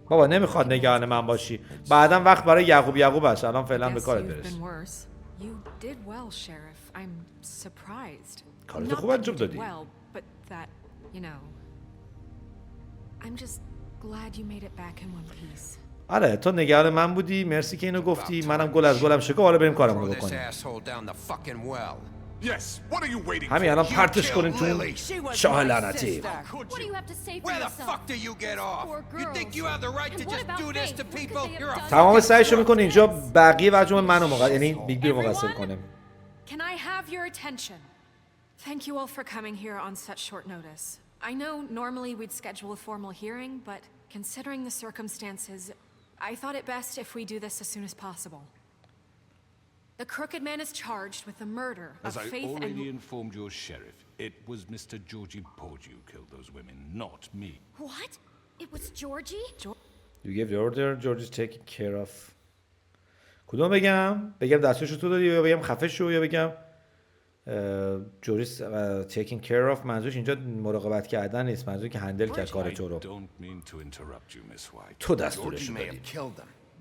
بابا نمیخواد نگران من باشی. بعداً وقت برای یعقوب هست. الان فعلا به کارت برس. کارت خوب انجام دادی. آره تو نگران من بودی. مرسی که اینو گفتی. منم گل از گلم شکا. حالا بریم کارمون رو بکنیم. همین الان پرتش کنیم تو اون شاه لعنتی. تمام سعیشو میکنه اینجا بقیه وجه منو یعنی بیگ بی رو مقصر کنه. Can I have your attention? Thank you all for coming here on such short notice. I know normally we'd schedule a formal hearing, but considering the circumstances, I thought it best if we do this as soon as possible. The crooked man is charged with the murder of Faith and... As I already informed your sheriff, it was Mr. Georgie Porgy who killed those women, not me. What? It was Georgie? You gave the order, Georgie's taken care of. کدوم بگم دستشو تو دادی یا بگم خفه شو یا بگم جوریس taking care of؟ منظورش اینجا مراقبت کردن نیست، منظور که هندل کرد کار تو رو. تو دستورش دادی.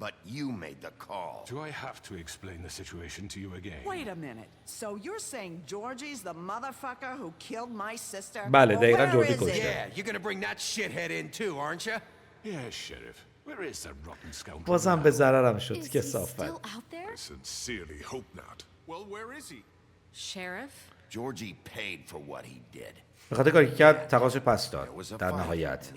But you made the call. Do I have to explain the situation to you again? Wait a minute. So you're saying Georgie's the motherfucker who killed my sister? بله دقیقاً جورجی کشته. Yeah, you're gonna bring that shithead in too, aren't you? Yes, Sheriff. Where is that rotten scoundrel? بازم به ضررم شد که صافت. I sincerely hope not. Well, where is he? Sheriff? Georgie paid for what he did. به خاطر کاری که کرد تقاضاش پس داد. در نهایت.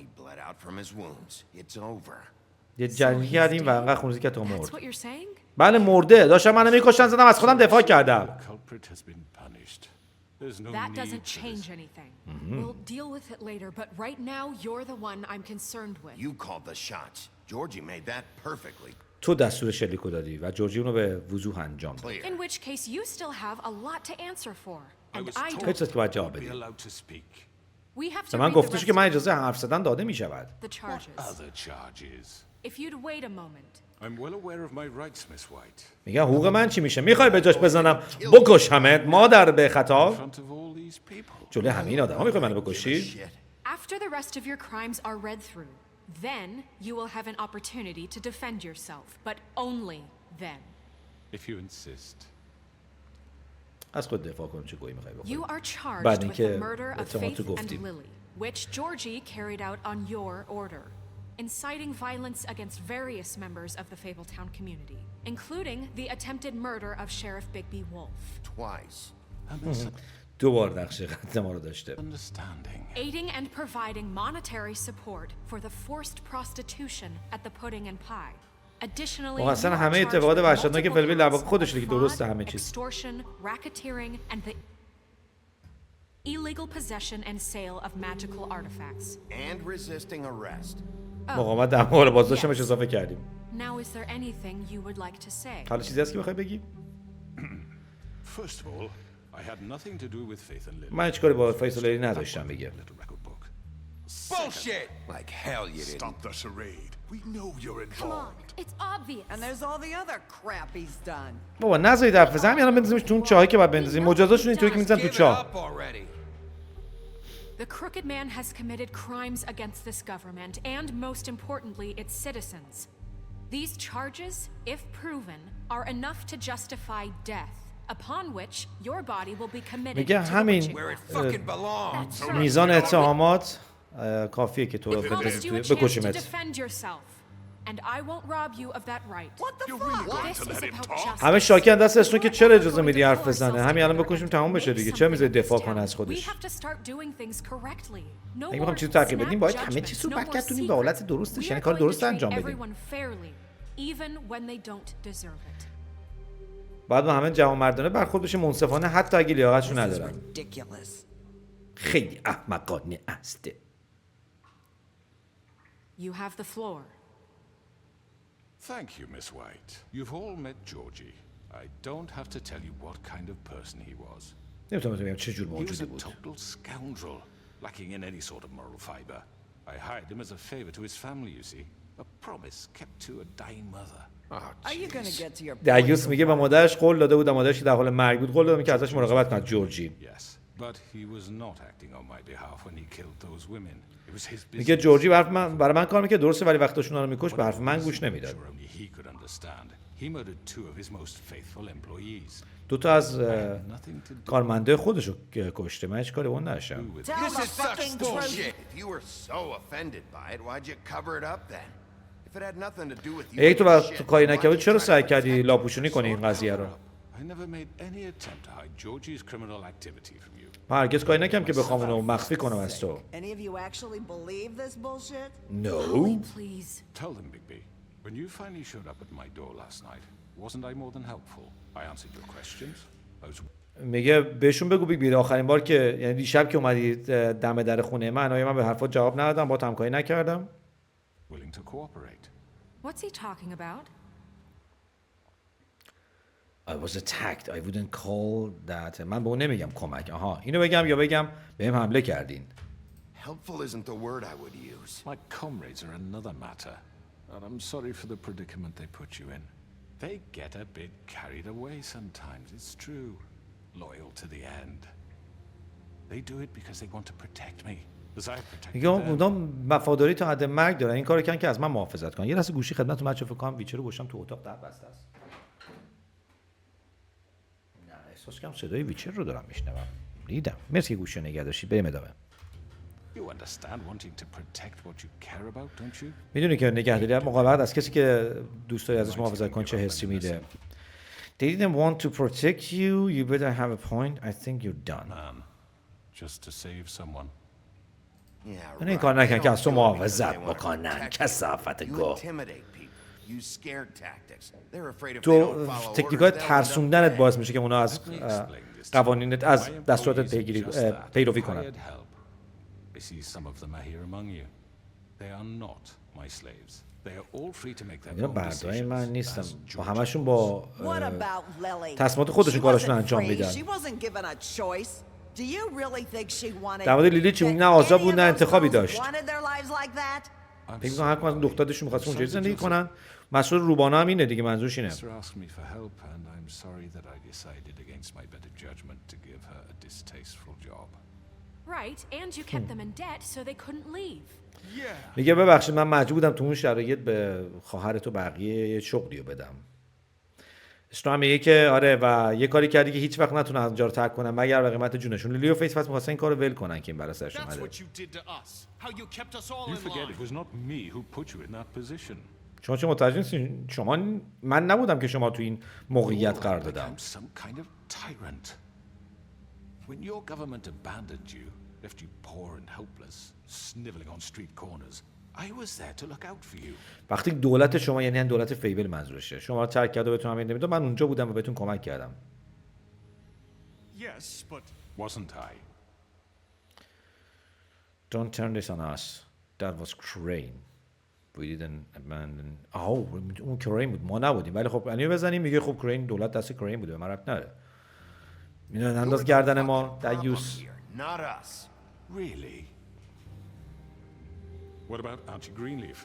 یه جنگی کردیم و انقدر خونریزی که تو مرد. بله مرده. داشتم منو میکشتن زدم از خودم دفاع کردم. That doesn't change anything. We'll deal with it later, but right now you're the one I'm concerned with. You called the shots. Georgie made that perfectly. تو دستور شلیکو دادی و جورجی اونو به وضوح انجام داد. In which case you still have a lot to answer for. And I don't. که باید جواب بدی. We have to من گفتش که من اجازه حرف زدن داده می شود. The charges. Other charges. If you'd wait a moment. I'm well aware of my rights, Miss White. میگه حقوق من چی میشه؟ میخوای به جاش بزنم بکشمت مادر به خطا؟ جلوی همین آدم‌ها میخوای منو بکشی؟ After the rest of your crimes are read through, then you will have an opportunity to defend yourself, but only then. If you insist. از خود دفاع کن چه گویی میخوای بکنی؟ You are charged with the murder of Faith and Lily, which Georgie carried out on your order, inciting violence against various members of the Fabletown community, including the attempted murder of Sheriff Bigby Wolf. Twice. دوبار نقش قتل ما رو داشته. Aiding and providing monetary support for the forced prostitution at the Pudding and Pie. Additionally, اصلا همه اتفاقات وحشتناک فیلم لباک خودش که درسته همه چیز. Extortion, racketeering, and the illegal possession and sale of magical artifacts. And resisting arrest. مقاومت در مورد بازداشتم بهش اضافه کردیم. Now is there anything you would like to say? حالا چیزی هست که بخوای بگی؟ First of all, I had nothing to do with Faith and Lily. من هیچ کاری با فیث و لیلی نداشتم میگه. But bullshit! Like hell you didn't. Stop the charade. We know you're Come on, involved. it's obvious. And there's all the other crap he's done. بابا نذارید حرف بزنم، الان بندازیمش تو اون چاهی که باید بندازیم. مجازاتشون اینطوری که میزنن تو چاه. The crooked man has committed crimes against this government and, most importantly, its citizens. These charges, if proven, are enough to justify death, upon which your body will be committed میگه to همین میزان اتهامات کافیه که تو رو بکشیمت. And I won't rob you of that right. What the fuck? This is about justice. همه شاکن دست اسنو که چرا اجازه میدی حرف بزنه؟ همین الان بکشیم تموم بشه دیگه. چرا میذاری دفاع کنه از خودش؟ اگه میخوام چیزی تغییر بدیم باید همه چیز رو برگردونیم به حالت درستش، یعنی کار درست انجام بدیم. بعد ما همه جوانمردانه برخورد بشیم، منصفانه، حتی اگه لیاقتشو ندارن. خیلی احمقانه است. You have the floor. Thank you, Miss White. You've all met Georgie. I don't have to tell you what kind of person he was. نمی‌تونم بگم چه جور He was موجودی a بود. total scoundrel, lacking in any sort of moral fiber. I hired him as a favor to his family, you see. A promise kept to a dying mother. Are you gonna get to your دریوس میگه به مادرش قول داده بود، مادرش که در حال مرگ بود قول داده که ازش مراقبت کنه جورجی. Yes, but he was not acting on my behalf when he killed those women. It was his business. میگه جورجی برای من کار میکنه درسته، ولی وقتی اونا رو میکش به حرف من گوش نمیداد. He could understand. He murdered two of his most faithful employees. دو تا از کارمنده خودشو کشته. من هیچ کاری اون نداشتم. This is such bullshit. If you were so offended by it, why'd you cover it up then? If it had nothing to do with you. ای تو کاری نکردی چرا سعی کردی لاپوشونی کنی این قضیه رو؟ I never made any attempt to hide Georgie's criminal activity from you. من هرگز کاری نکردم که بخوام اونو مخفی کنم از تو. Any of you actually believe this bullshit? No. Please. Tell them, Bigby. When you finally showed up at my door last night, wasn't I more than helpful? I answered your questions. میگه بهشون بگو بیگ آخرین بار که یعنی دیشب که اومدی دم در خونه من به حرفات جواب ندادم، با همکاری نکردم. Willing to cooperate. What's he talking about? I was attacked. I wouldn't call that. من به اون نمیگم کمک. آها اینو بگم یا بگم بهم حمله کردین. Helpful isn't the word I would use. My comrades are another matter. And I'm sorry for the predicament they put you in. They get a bit carried away sometimes, it's true. Loyal to the end. They do it because they want to protect me. As I protect them. اونم وفاداری تا حد مرگ دارن. این کارو کردن که از من محافظت کنن. یه لحظه گوشی خدمتتون بچه‌ها، فکر کنم ویچر رو گوشم تو اتاق در بسته است. نه احساس کنم صدای ویچر رو دارم میشنوم. دیدم. مرسی که گوشی نگه داشتید. بریم ادامه. You understand wanting to protect what you care about, don't you? میدونی که نگهداری مقابلت از کسی که دوست داری ازش محافظت کنی چه حسی میده. They didn't want to protect you. You better have a point. I think you're done. Just to save someone. من این کار نکن که از تو محافظت بکنن. کثافت گو. تو تکنیک‌های ترسوندنت باعث میشه که اونا از قوانینت از دستوراتت پیروی کنن. I see some of them are here among you. They are not my slaves. They are all free to make their own بردای من decisions. نیستم. با همشون با What about Lily? تصمیمات خودشون کارشون انجام She میدن. wasn't given a choice. Do you really think she wanted? در مورد لیلی چی نه آزاد بود نه انتخابی داشت. Wanted their lives like that? فکر می‌کنم هر کدوم از دخترشون می‌خواست اونجوری زندگی کنن. مسئول روبانا هم اینه دیگه، منظورش اینه. Sister asked me for help and I'm sorry that I decided against my better judgment to give her a distasteful job. Right, and you kept them in debt so they couldn't leave. میگه ببخشید من مجبور بودم تو اون شرایط به خواهرت و بقیه یه شغلی رو بدم. استرام میگه که آره و یه کاری کردی که هیچ وقت نتونه از جا رو ترک کنن مگر به قیمت جونشون. لیلی و فیس پس می‌خواستن این کارو ول کنن که این برای سرش اومده. You forget it was not me who put you in that position. شما چه متوجه نیستین؟ شما من نبودم که شما تو این موقعیت قرار دادم. Some kind of tyrant. When your government abandoned you, left you poor and helpless, sniveling on street corners, I was there to look out for you. وقتی دولت شما یعنی دولت فیبل منظورشه. شما رو ترک کرد و بهتون همین نمیداد. من اونجا بودم و بهتون کمک کردم. Yes, but wasn't I? Don't turn this on us. That was Crane. We didn't abandon. اون کرین بود. ما نبودیم. ولی خب اینو بزنیم میگه خب کرین دولت دست کرین بوده. من ربط نداره. میدونن انداز گردن ما دریوس. Not us. Really? What about Auntie Greenleaf?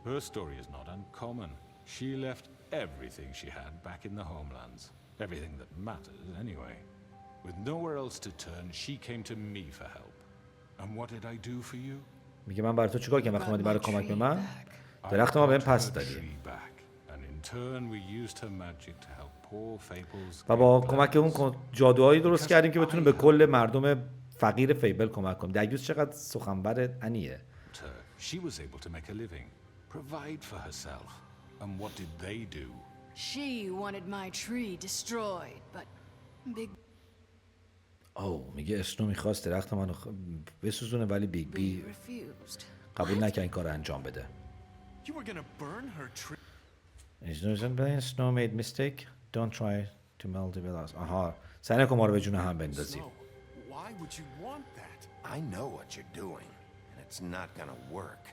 Her story is not uncommon. She left everything she had back in the homelands. Everything that matters, anyway. With nowhere else to turn, she came to me for help. And what did I do for you? میگه من برای تو چیکار کردم وقتی اومدی برای کمک به من؟ درخت ما بهم پس دادی. و با کمک اون جادوهایی درست کردیم که بتونیم به کل مردم فقیر فیبل کمک کنیم. دیوز چقدر سخنور انیه. She was able to make a living, provide for herself. And what did they do? She wanted my tree destroyed, but Big میگه اسنو میخواست درخت منو بسوزونه ولی بیگ بی قبول نکرد این کار انجام بده. You were gonna burn her tree. Snow made mistake. Don't try to melt it with us. آها. سعی نکن ما رو به جون هم بندازی. Why would you want that? I know what you're doing, and it's not gonna work.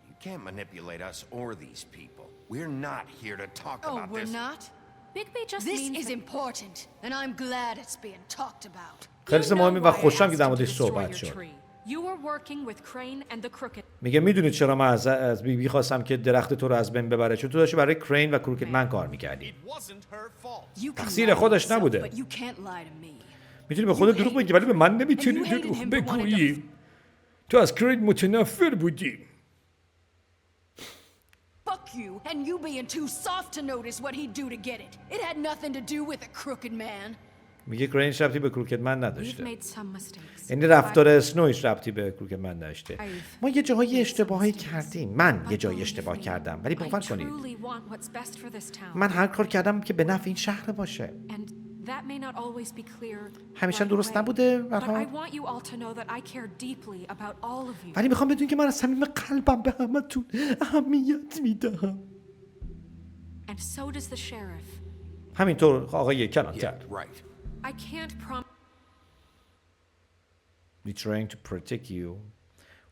You can't manipulate us or these people. We're not here to talk about this. Oh, we're not? Bigby just This means is important, and I'm glad it's being talked about. خیلی مهمه و خوشم که در موردش صحبت شد. You were working with Crane and the Crooked. میگه میدونید چرا من از بیگ بی خواستم که درخت تو رو از بین ببره؟ چون تو داشتی برای کرین و کروکت من کار میکردی. تقصیر خودش نبوده. میتونی به خودت دروغ بگی ولی به من نمیتونی دروغ بگویی. تو از کرین متنفر بودی. Fuck you and you being too soft to notice what he'd do to get it. It had nothing to do with a crooked man. میگه کرین ربطی به کروکت من نداشته. یعنی رفتار اسنو هیچ ربطی به کروکت من نداشته. ما یه جاهای اشتباهی کردیم. من یه جای اشتباه کردم ولی باور کنید من هر کار کردم که به نفع این شهر باشه. همیشه درست نبوده ولی میخوام بدون که من از صمیم قلبم به همتون اهمیت میدم. همینطور آقای کننده. I can't promise. We're trying to protect you.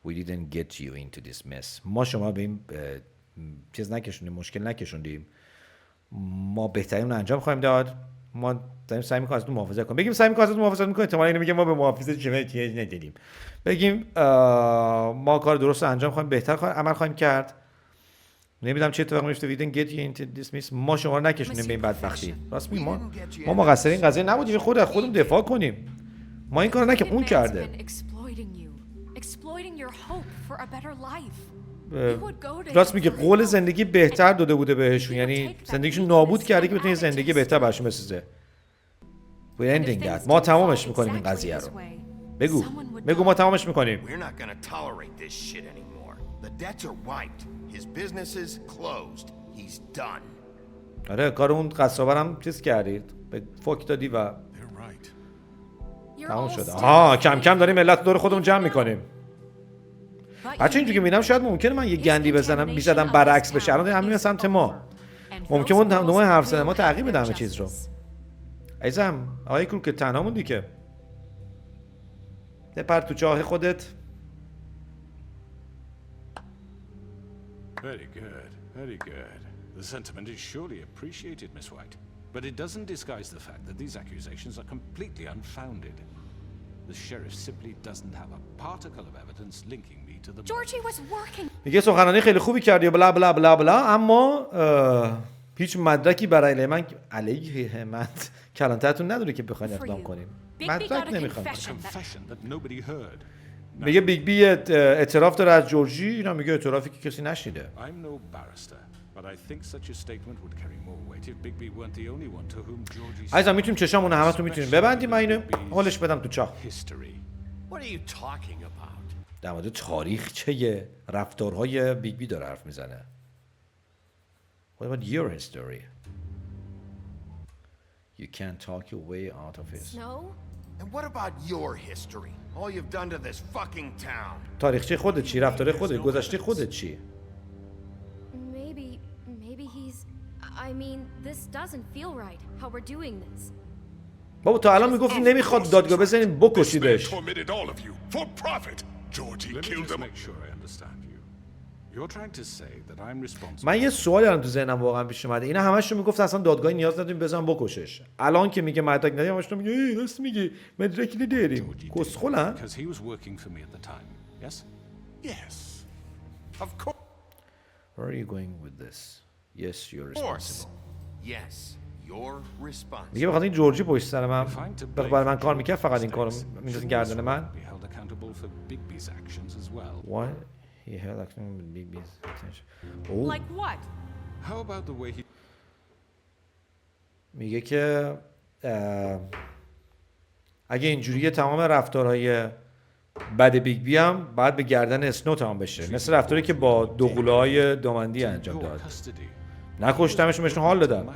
We didn't get you into this mess. ما شما به این چیز نکشوندیم، مشکل نکشوندیم. ما بهترین انجام خواهیم داد. ما داریم سعی می‌کنیم ازتون محافظت کنیم. بگیم سعی می‌کنیم ازتون محافظت می‌کنیم، احتمالاً اینو میگه ما به محافظت شما احتیاج نداریم. بگیم ما کار درست رو انجام خواهیم، بهتر عمل خواهیم کرد. نمیدونم چه اتفاقی میفته. We didn't get you into this mess. ما شما رو نکشونیم به این بدبختی. راست میگی ما مقصر این قضیه نبودیم. خودمون دفاع کنیم. ما این کارو نکردیم، اون کرده. راست میگه قول زندگی بهتر داده بوده بهشون، یعنی زندگیشون نابود کرده که بتونه زندگی بهتر براشون بسازه. We're ending that. ما تمامش میکنیم این قضیه رو. بگو ما تمامش میکنیم. We're not gonna tolerate this shit anymore. The debts are wiped. His business is closed. He's done. آره کار اون قصابرم چیز کردید. به فوک دادی و تمام شده. کم کم داریم ملت دور خودمون جمع میکنیم. بچه اینجوری که میبینم شاید ممکنه من یه گندی بزنم میزدم برعکس بشه. الان همین سمت ما. ممکنه اون نوع حرف زدن ما تغییر بده همه چیز رو. عزیزم آقای کروکت تنها موندی که. بپر تو چاه خودت. Very good, very good. The sentiment is surely appreciated, Miss White. But it doesn't disguise the fact that these accusations are completely unfounded. The sheriff simply doesn't have a particle of evidence linking me to the... Georgie was working. میگه سخنرانی خیلی خوبی کردی و بلا بلا بلا بلا، اما هیچ مدرکی برای من علیه من کلانترتون نداره که بخواین اقدام کنیم. مدرک نمیخوام. میگه بیگ بی اعتراف داره از جورجی. اینا میگه اعترافی که کسی نشنیده. عزیزم میتونیم چشامون همتون میتونیم ببندیم. من اینو حالش بدم تو چاه. در مورد تاریخ چه رفتارهای بیگ بی داره حرف میزنه. What about your history? You can't talk your way out of it. No? And what about your history? All you've done to this fucking town. تاریخچه خودت چی؟ رفتار خودت، گذشته خودت چی؟ Maybe he's I mean, this doesn't feel right how we're doing this. بابا تا الان میگفتی نمیخواد دادگاه بزنین بکشیدش. من یه سوالی الان تو ذهنم واقعا پیش اومده. اینا همش رو میگفت اصلا دادگاهی نیاز نداریم بزن بکشش. الان که میگه مدرک نداریم همش رو میگه راست میگه مدرکی نداریم. کسخلن. Of course. Where are you going with this? Yes, you're responsible. Yes, you're responsible. میگه بخاطر این جورجی پشت سر من برای من کار میکرد فقط این کارو میندازین گردن من. Why he held accountable for Bigby's attention? Oh. Like what? How about the way he میگه که اگه اینجوریه تمام رفتارهای بد بیگ بی هم باید به گردن اسنو تمام بشه، مثل رفتاری که با دوقلوهای دومندی انجام داد. نکشتمشون، بهشون حال دادم.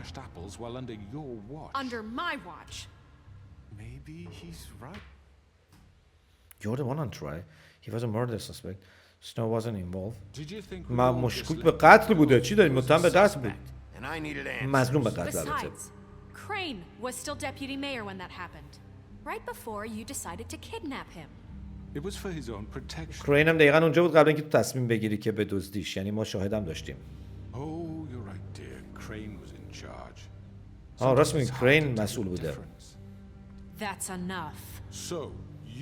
Under my watch. Maybe he's right. You're the one on trial. He was a murder suspect. Snow wasn't involved. من مشکوک به قتل بوده. چی داریم؟ متهم به قتل بود. مظلوم به قتل البته. Crane was still deputy mayor when that happened. Right before you decided to kidnap him. It was for his own protection. کرین هم دقیقاً اونجا بود قبل اینکه تو تصمیم بگیری که به دزدیش، یعنی ما شاهدم داشتیم. Oh, you're right, dear. Crane was in charge. راست میگی، کرین مسئول بوده. That's enough. So,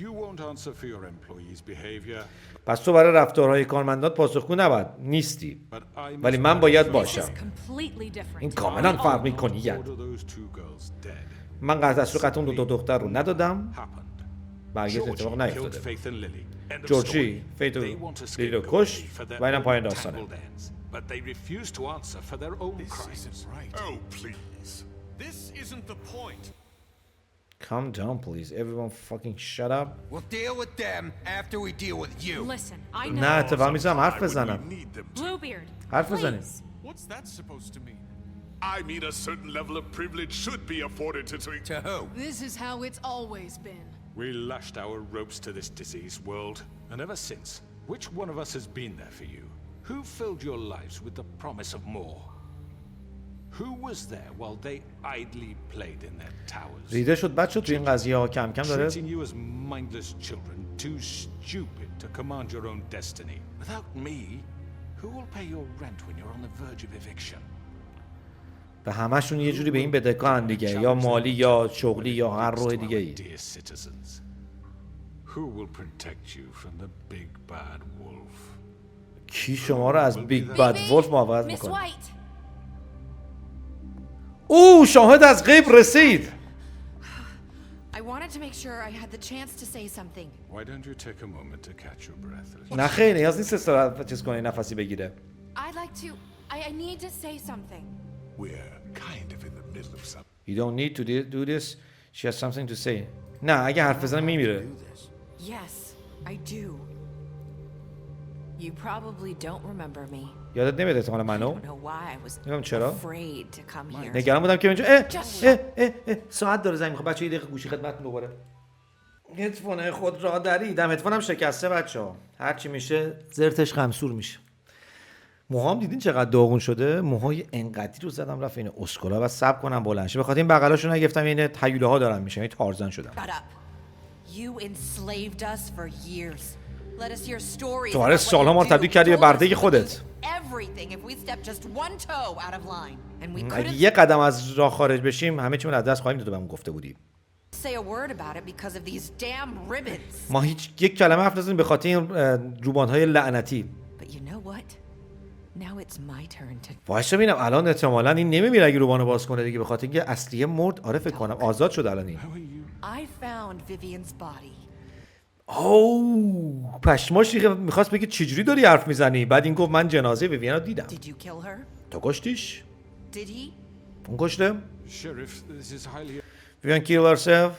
you won't answer for your employees' behavior. پس تو برای رفتارهای کارمندات پاسخگو نباید نیستی، ولی من باید باشم. این کاملا فرق می‌کنه. من قصد اصلی قتل اون دو دختر رو ندادم. برگز اتفاق نیفتاده. جورجی فیت و لیلی رو کشت و اینم پایان داستانه. But they refuse to answer for their own crimes. Oh, please. This isn't the point. Calm down, please. Everyone fucking shut up. We'll deal with them after we deal with you. Listen, I know. نه اتفاق میزنم حرف بزنم. Bluebeard. حرف بزنیم. What's that supposed to mean? I mean a certain level of privilege should be afforded to who? This is how it's always been. We lashed our ropes to this diseased world, and ever since, which one of us has been there for you? Who filled your lives with the promise of more? Who was there while they idly played in their towers? ریده شد بد شد تو این قضیه ها کم کم داره. Treating you as mindless children, too stupid to command your own destiny. Without me, who will pay your rent when you're on the verge of eviction? به همشون یه جوری به این بدهکارن دیگه، یا مالی یا شغلی یا هر روح دیگه ای. Who will protect you from the big bad wolf? کی شما رو از بیگ بد ولف محافظت میکنه؟ او شاهد از غیب رسید. I wanted to make sure I had the chance to say something. Why don't you take a moment to catch your breath? نه خیلی نیاز نیست استراحت چیز کنی، نفسی بگیره. I'd like to. I need to say something. We're kind of in the middle of something. You don't need to do this. She has something to say. نه اگه حرف بزنه میمیره. Yes, I do. You probably don't remember me. یادت نمیاد احتمالا منو؟ نمیدونم چرا؟ Afraid to come here. نگران بودم که اینجا ساعت داره زنگ میخواد. بچه‌ها یه دقیقه گوشی خدمتتون دوباره. هدفون خود را دریدم. هدفونم شکسته بچه‌ها. هر چی میشه زرتش خمسور میشه. موهام دیدین چقدر داغون شده؟ موهای انقدری رو زدم رفت این اسکولا و صبر کنم بلند شه. بخاطر این بغلاشو نگفتم، این هیوله ها دارن میشن، این تارزان شدم. You enslaved us for years. Let us hear stories. تو هر سال‌ها ما رو تبدیل کردی به برده خودت. Everything if we step just one toe out of line and we اگه couldn't یه قدم از راه خارج بشیم همه چیمون از دست خواهیم داد. بهمون گفته بودی. say a word about it because of these damn ribbons. ما هیچ یک کلمه حرف نزدیم به خاطر این روبان‌های لعنتی. But you know what? Now it's my turn to. وایسا ببینم الان احتمالاً این نمیمیره اگه روبانو باز کنه دیگه، به خاطر اینکه اصلیه مرد. آره فکر کنم آزاد شد الان این. I found Vivian's body. اوه پشماش ریخه. میخواست بگه چجوری داری حرف میزنی، بعد این گفت من جنازه ویویان رو دیدم. Did you kill her? تو کشتیش؟ Did he? اون کشته؟ Sheriff, this is highly. Vivian killed herself.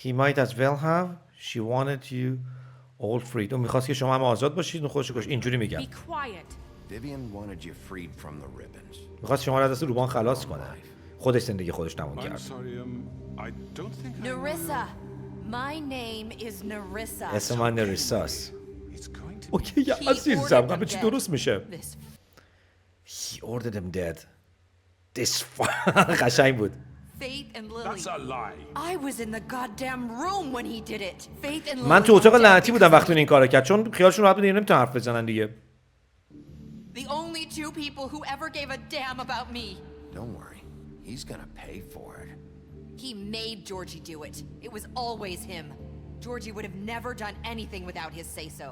He might as well have. She wanted you all freed. اون میخواست که شما هم آزاد باشید. اون خودش کشت. اینجوری میگم. Be quiet. Vivian wanted you freed from the ribbons. میخواست شما رو از دست روبان خلاص کنه. خودش زندگی خودش تموم کرد. I'm sorry, I don't think Nerissa. My name is Nerissa. اسم من نریساست. اوکی عزیزم همه چی درست میشه. He ordered him dead. This قشنگ بود. Faith and Lily. That's a lie. I was in the goddamn room when he did it. Faith and Lily. من تو اتاق لعنتی بودم وقتی این کارو کرد، چون خیالشون راحت بود اینا نمیتونن حرف بزنن دیگه. The only two people who ever gave a damn about me. Don't worry. He's gonna pay for it. He made Georgie do it. It was always him. Georgie would have never done anything without his say-so.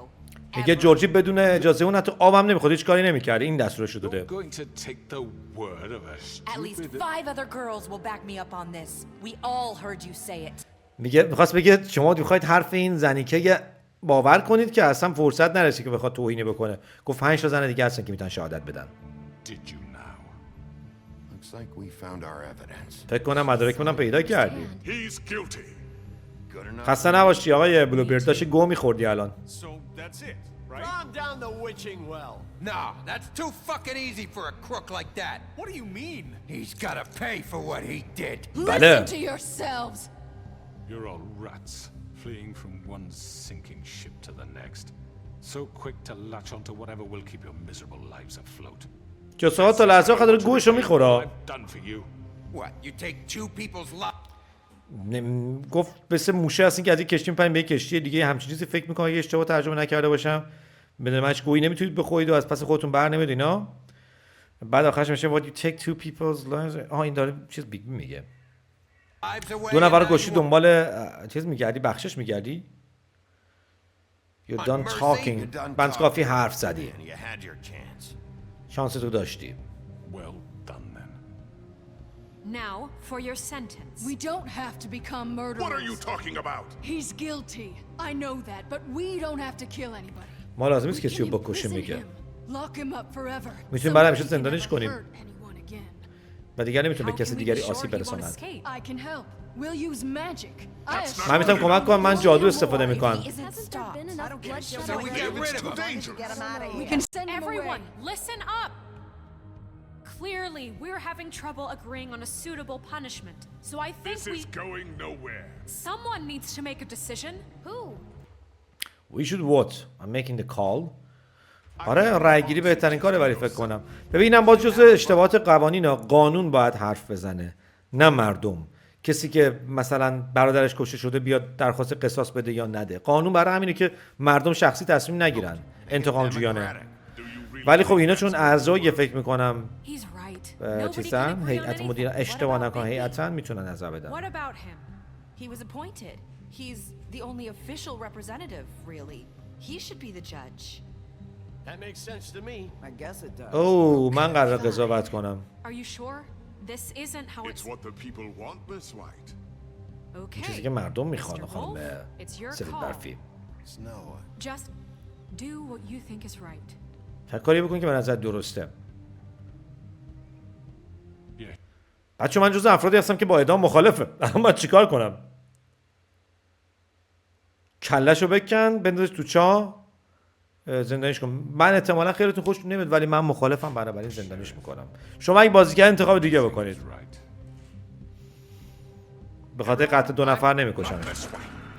میگه جورجی بدون اجازه اون حتی آبم نمیخورد، هیچ کاری نمیکرد. این دستورشو داده. At least 5 other girls will back me up on this. We all heard you say it. میگه میخواست بگه شما میخواید حرف این زنیکه باور کنید که اصلا فرصت نرسید که بخواد توهینی بکنه. گفت 5 تا زن دیگه هستن که میتونن شهادت بدن. فکر کنم مدارکمونم پیدا کردی. خسته نباشی آقای بلوبرد، داشتی گو میخوردی الان. Calm down the witching well. Nah, that's too fucking easy for a crook like that. What do you mean? He's gotta pay for what he did. Listen to yourselves. You're all rats, fleeing from one sinking ship to the next. So quick to latch onto whatever will keep your miserable lives afloat. جسات تا لحظه آخر داره گوشو میخوره. What? You take 2 people's lives? گفت مثل موشه هستین که از این کشتی میپرین به یک کشتی دیگه. همچین چیزی فکر میکنم اگه اشتباه ترجمه نکرده باشم. بدون هیچ گویی نمیتونید بخورید و از پس خودتون بر نمیاد اینا. بعد آخرش میشه what you take 2 people's lives. این داره چیز بیگ میگه. 2 نفر رو کشتی دنبال چیز میگردی، بخشش میگردی. You're done talking. بنز کافی حرف زدی. شانس تو داشتی. Now, for your sentence. We don't have to become murderers. What are you talking about? He's guilty. I know that, but we don't have to kill anybody. ما لازم نیست کسی رو بکشیم میگه. Lock him up forever. میتونیم برای همیشه زندانیش کنیم. و دیگر نمیتونه به کسی دیگری آسیب برساند. I can help. We'll use magic. من میتونم کمک کنم، من جادو استفاده میکنم. So we get rid of him. We can send him Everyone, away. listen up. Clearly, we're having trouble agreeing on a suitable punishment. So I think this is going nowhere. Someone needs to make a decision. Who? We should vote. I'm making the call. آره رای گیری بهترین کاره ولی فکر کنم. ببینم باز جزء اشتباهات قوانین قانون باید حرف بزنه نه مردم. کسی که مثلا برادرش کشته شده بیاد درخواست قصاص بده یا نده. قانون برای همینه که مردم شخصی تصمیم نگیرن، انتقام جویانه. ولی خب اینا چون اعضای فکر میکنم چیزن هیئت مدیره اشتباه نکنه هیئتاً میتونن نظر بدن. What about him? He was appointed. He's the only official representative, really. He should be the judge. That makes sense to me. I guess it does. اوه من قرار قضاوت کنم. Are you sure? This isn't how it's what the people want, Miss White. Okay. چیزی که مردم میخوان خانم سفید برفی. Just do what you think is right. هر کاری بکن که به نظر درسته. بچه من جز افرادی هستم که با اعدام مخالفه. من چیکار کنم؟ کلهشو بکن بندازش تو چاه زندانیش کن. من احتمالا خیلیتون خوشتون نمیاد ولی من مخالفم، بنابراین زندانیش میکنم. شما اگه بازیگر انتخاب دیگه بکنید. به خاطر قتل 2 نفر نمیکشن.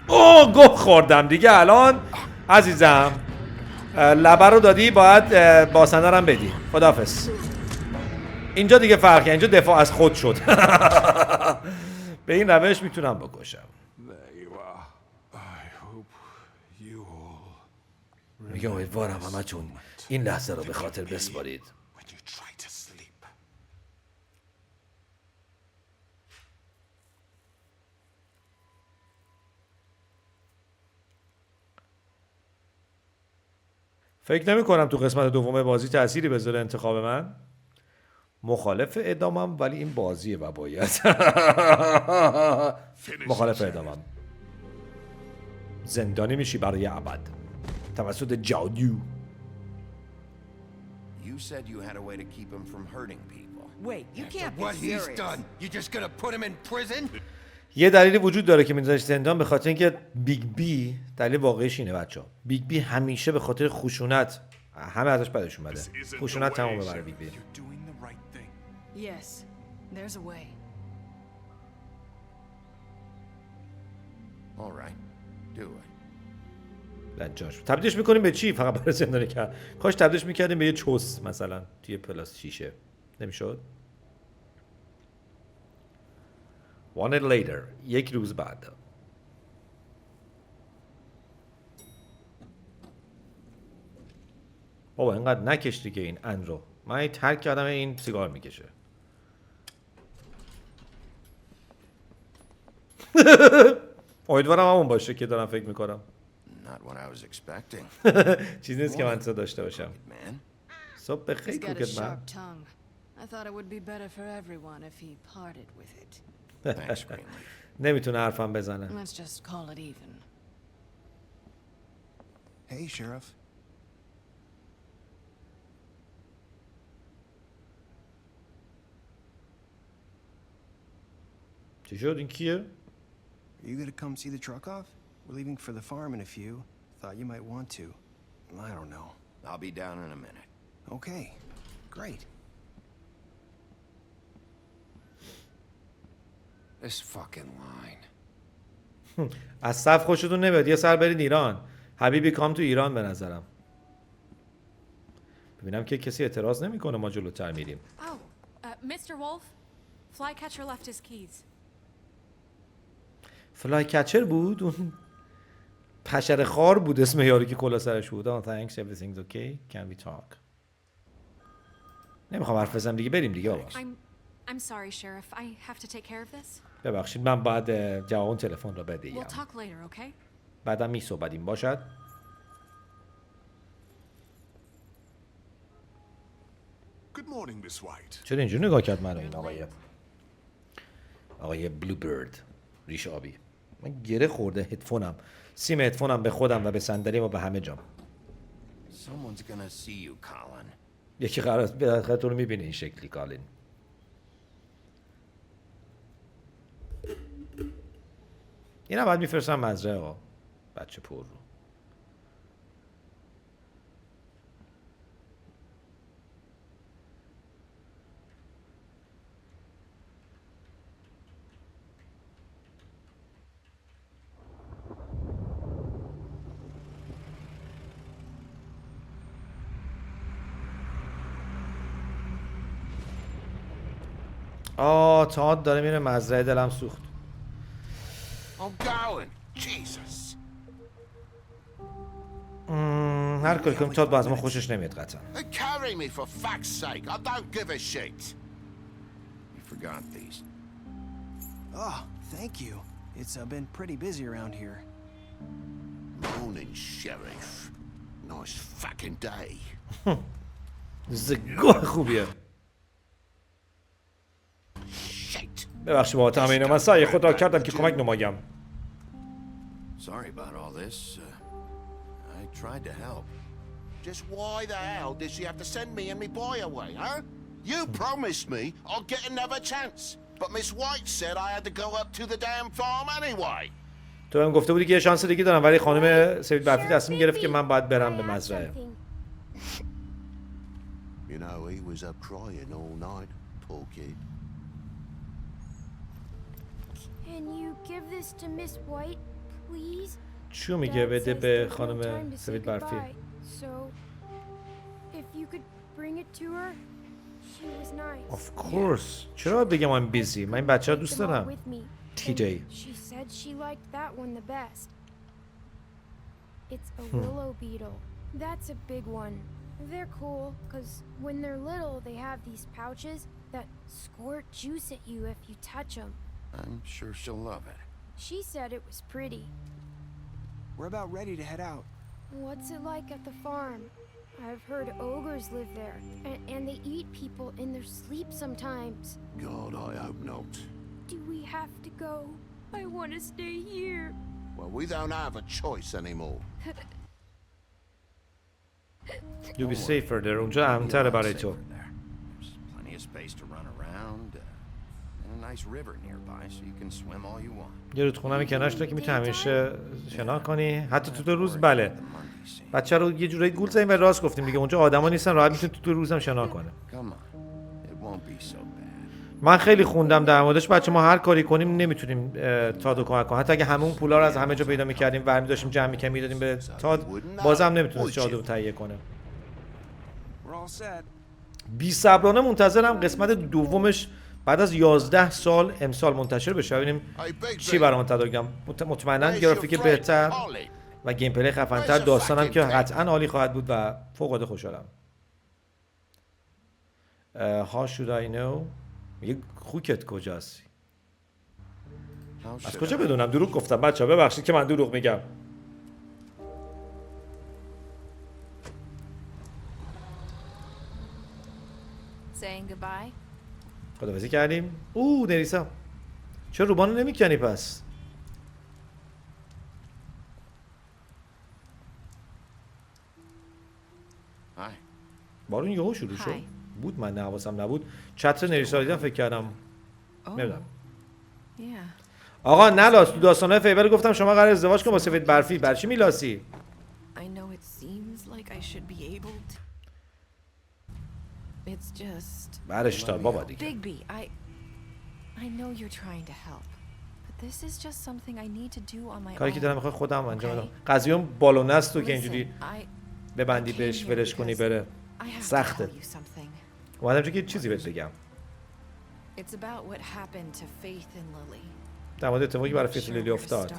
اوه گوه خوردم دیگه الان عزیزم. لبه رو دادی باید باسنده رو هم بدی. خداحافظ. اینجا دیگه فرقی، اینجا دفاع از خود شد. به این روش میتونم بکشم. میگم امیدوارم همتون این لحظه رو به خاطر بسپارید. فکر نمی کنم تو قسمت دوم بازی تأثیری بذاره انتخاب من. مخالف اعدامم ولی این بازیه و باید مخالف اعدامم. زندانی میشی برای ابد توسط جادو. You said you had a way to keep him from hurting people. Wait, you can't be serious. What he's done, you're just gonna put him in prison? یه دلیلی وجود داره که میذارش زندان، به خاطر اینکه بیگ بی دلیل واقعیش اینه بچه‌ها. بیگ بی همیشه به خاطر خشونت همه ازش بدش اومده. خشونت تمومه برای بیگ بی. Yes, there's a way. All right, do it. لجاش تبدیلش میکنیم به چی؟ فقط برای زندانی کرد. کاش تبدیلش میکردیم به یه چوس مثلا توی پلاس شیشه. نمیشد؟ One day later. یک روز بعد. بابا اینقدر نکش دیگه این ان رو. من ترک کردم این سیگار میکشه. امیدوارم همون باشه که دارم فکر میکنم. Not what I was expecting. چیزی نیست که من تو داشته باشم. صبح بخیر He's got a کروکت من. sharp tongue. I thought it would be better for everyone if he parted with it. Thanks, Greenleaf. نمیتونه حرفم بزنه. Let's just call it even. Hey, Sheriff. چی شد این کیه؟ Are you gonna come see the truck off? We're leaving for the farm in a few. Thought you might want to. I don't know. I'll be down in a minute. Okay, great. This fucking line. از صف خوشتون نمیاد یه سر برید ایران. حبیبی کام تو ایران به نظرم. ببینم که کسی اعتراض نمیکنه ما جلوتر میریم. Oh, Mr. Wolf, Flycatcher left his keys. فلای کچر بود اون پشر خار بود اسم یارو که کلا سرش بود. thanks everything's okay can we talk. نمیخوام حرف بزنم دیگه بریم دیگه آقا. I'm sorry, Sheriff. I have to take care of this. ببخشید من باید جواب اون تلفن رو بدیم. We'll talk later, okay? بعدم میصحبتیم باشد. Good morning, Miss White. چرا اینجوری نگاه کرد منو این آقای بلو برد ریش آبی. من گره خورده هدفونم. سیم هدفونم به خودم و به صندلی و به همه جام. Someone's gonna see you, Colin. یکی قرار بالاخره تو رو میبینه این شکلی کالین. اینا بعد میفرستم مزرعه ها بچه پر رو. تاد داره میره مزرعه دلم سوخت. I'm going. Jesus. هر کاری کنم تاد با از ما خوشش نمیاد قطعا. Carry me for fuck's sake. I don't give a shit. You forgot these. Oh, thank you. It's been pretty busy around here. Morning, Sheriff. Nice fucking day. زگاه خوبیه. ببخشید با همه اینا من سعی خود را کردم که کمک نمایم. Sorry about all this. I tried to help. Just why the hell did she have to send me and me boy away, huh? You promised me I'll get another chance. But Miss White said I had to go up to the damn farm anyway. تو هم گفته بودی که یه شانس دیگه دارم ولی خانم سفید برفی تصمیم گرفت که من باید برم به مزرعه. You know he was up crying all night, poor kid. Can you give this to Miss White, please? چیو میگه بده به خانم سفید برفی؟ So, if you could bring it to her, she was nice. Of course. چرا بگم I'm busy؟ من این بچه ها دوست دارم. TJ. She said she liked that one the best. It's a willow beetle. That's a big one. They're cool, because when they're little, they have these pouches that squirt juice at you if you touch them. I'm sure she'll love it. She said it was pretty. We're about ready to head out. What's it like at the farm? I've heard ogres live there, and they eat people in their sleep sometimes. God, I hope not. Do we have to go? I want to stay here. Well, we don't have a choice anymore. You'll be safer there. اونجا امن‌تره برای تو. There's plenty of space to run around, and a nice river nearby, so you can swim all you want. یه رودخونه کنارش داره که میتونی همیشه شنا کنی. حتی تو روز بله. بچه رو یه جورایی گول زدیم و راست گفتیم دیگه اونجا آدما نیستن راحت میتونی تو روزم شنا کنه. من خیلی خوندم در موردش بچه ما هر کاری کنیم نمیتونیم تادو کمک کنیم. حتی اگه همه اون پولا رو از همه جا پیدا میکردیم و داشتیم جمع میکردیم میدادیم به تاد بازم نمیتونست جادو تهیه کنه. بی صبرانه منتظرم قسمت دومش بعد از 11 سال امسال منتشر بشه ببینیم چی برام تدارکم. مطمئنا گرافیک بهتر و گیم پلی خفن‌تر، داستانم که قطعا عالی خواهد بود و فوق العاده خوشحالم. How should I know؟ میگه خوکت کجاست؟ از کجا بدونم؟ دروغ گفتم بچه‌ها ببخشید که من دروغ میگم. Saying goodbye? خداحافظی کردیم. نریسا چرا روبانو نمیکنی پس؟ بارون یهو شروع شد. بود من حواسم نبود. چتر نریسا دیدم فکر کردم. نمیدونم. آقا نلاس تو داستانهای فیبر گفتم شما قرار ازدواج کنی با سفید برفی. برای چی میلاسی؟ I know it seems like I should be able to. It's just برش دار بابا دیگه. Bigby, I know you're trying to help. But this is just something I need to do on my own. کاری که دارم میخوام خودم انجام بدم. قضیه اون بالونه است تو که اینجوری ببندی بهش ولش کنی بره. سخته. اومدم که چیزی بهت بگم. It's about what happened to Faith and Lily. در مورد اتفاقی که برای فیت لیلی افتاد.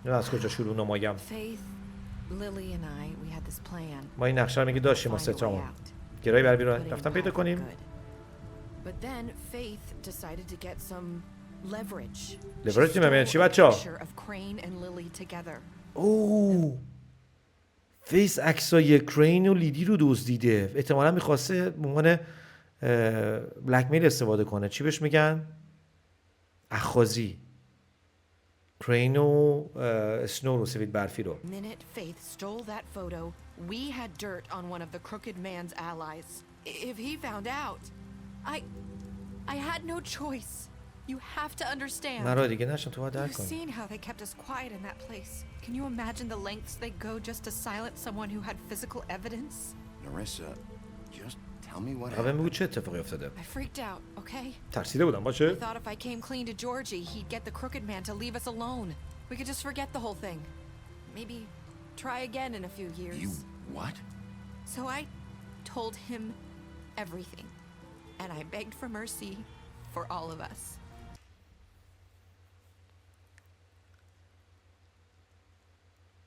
نه از کجا شروع نمایم. ما این نقشه رو میگه داشتیم ما ستامون. گرایی برای بیرون رفتن پیدا کنیم. لورج نمیدونم چی بچه ها؟ فیس عکسای کرین و لیدی رو دزدیده. احتمالا میخواسته به عنوان بلک میل استفاده کنه. چی بهش میگن؟ اخاذی. کرین و اسنو رو سفید برفی رو. Minute Faith stole that photo, we had dirt on one of the crooked man's allies. If he found out, I had no choice. You have to understand. مرا دیگه نشم تو باید درک کنی. You've seen how they kept us quiet in that place. Can you imagine the lengths they go just to silence someone who had physical evidence? Narissa, just tell me what happened. بگو چه اتفاقی افتاده. I freaked out, okay? ترسیده بودم باشه. I thought if I came clean to Georgie, he'd get the crooked man to leave us alone. We could just forget the whole thing. Maybe try again in a few years. You what? So I told him everything. And I begged for mercy for all of us.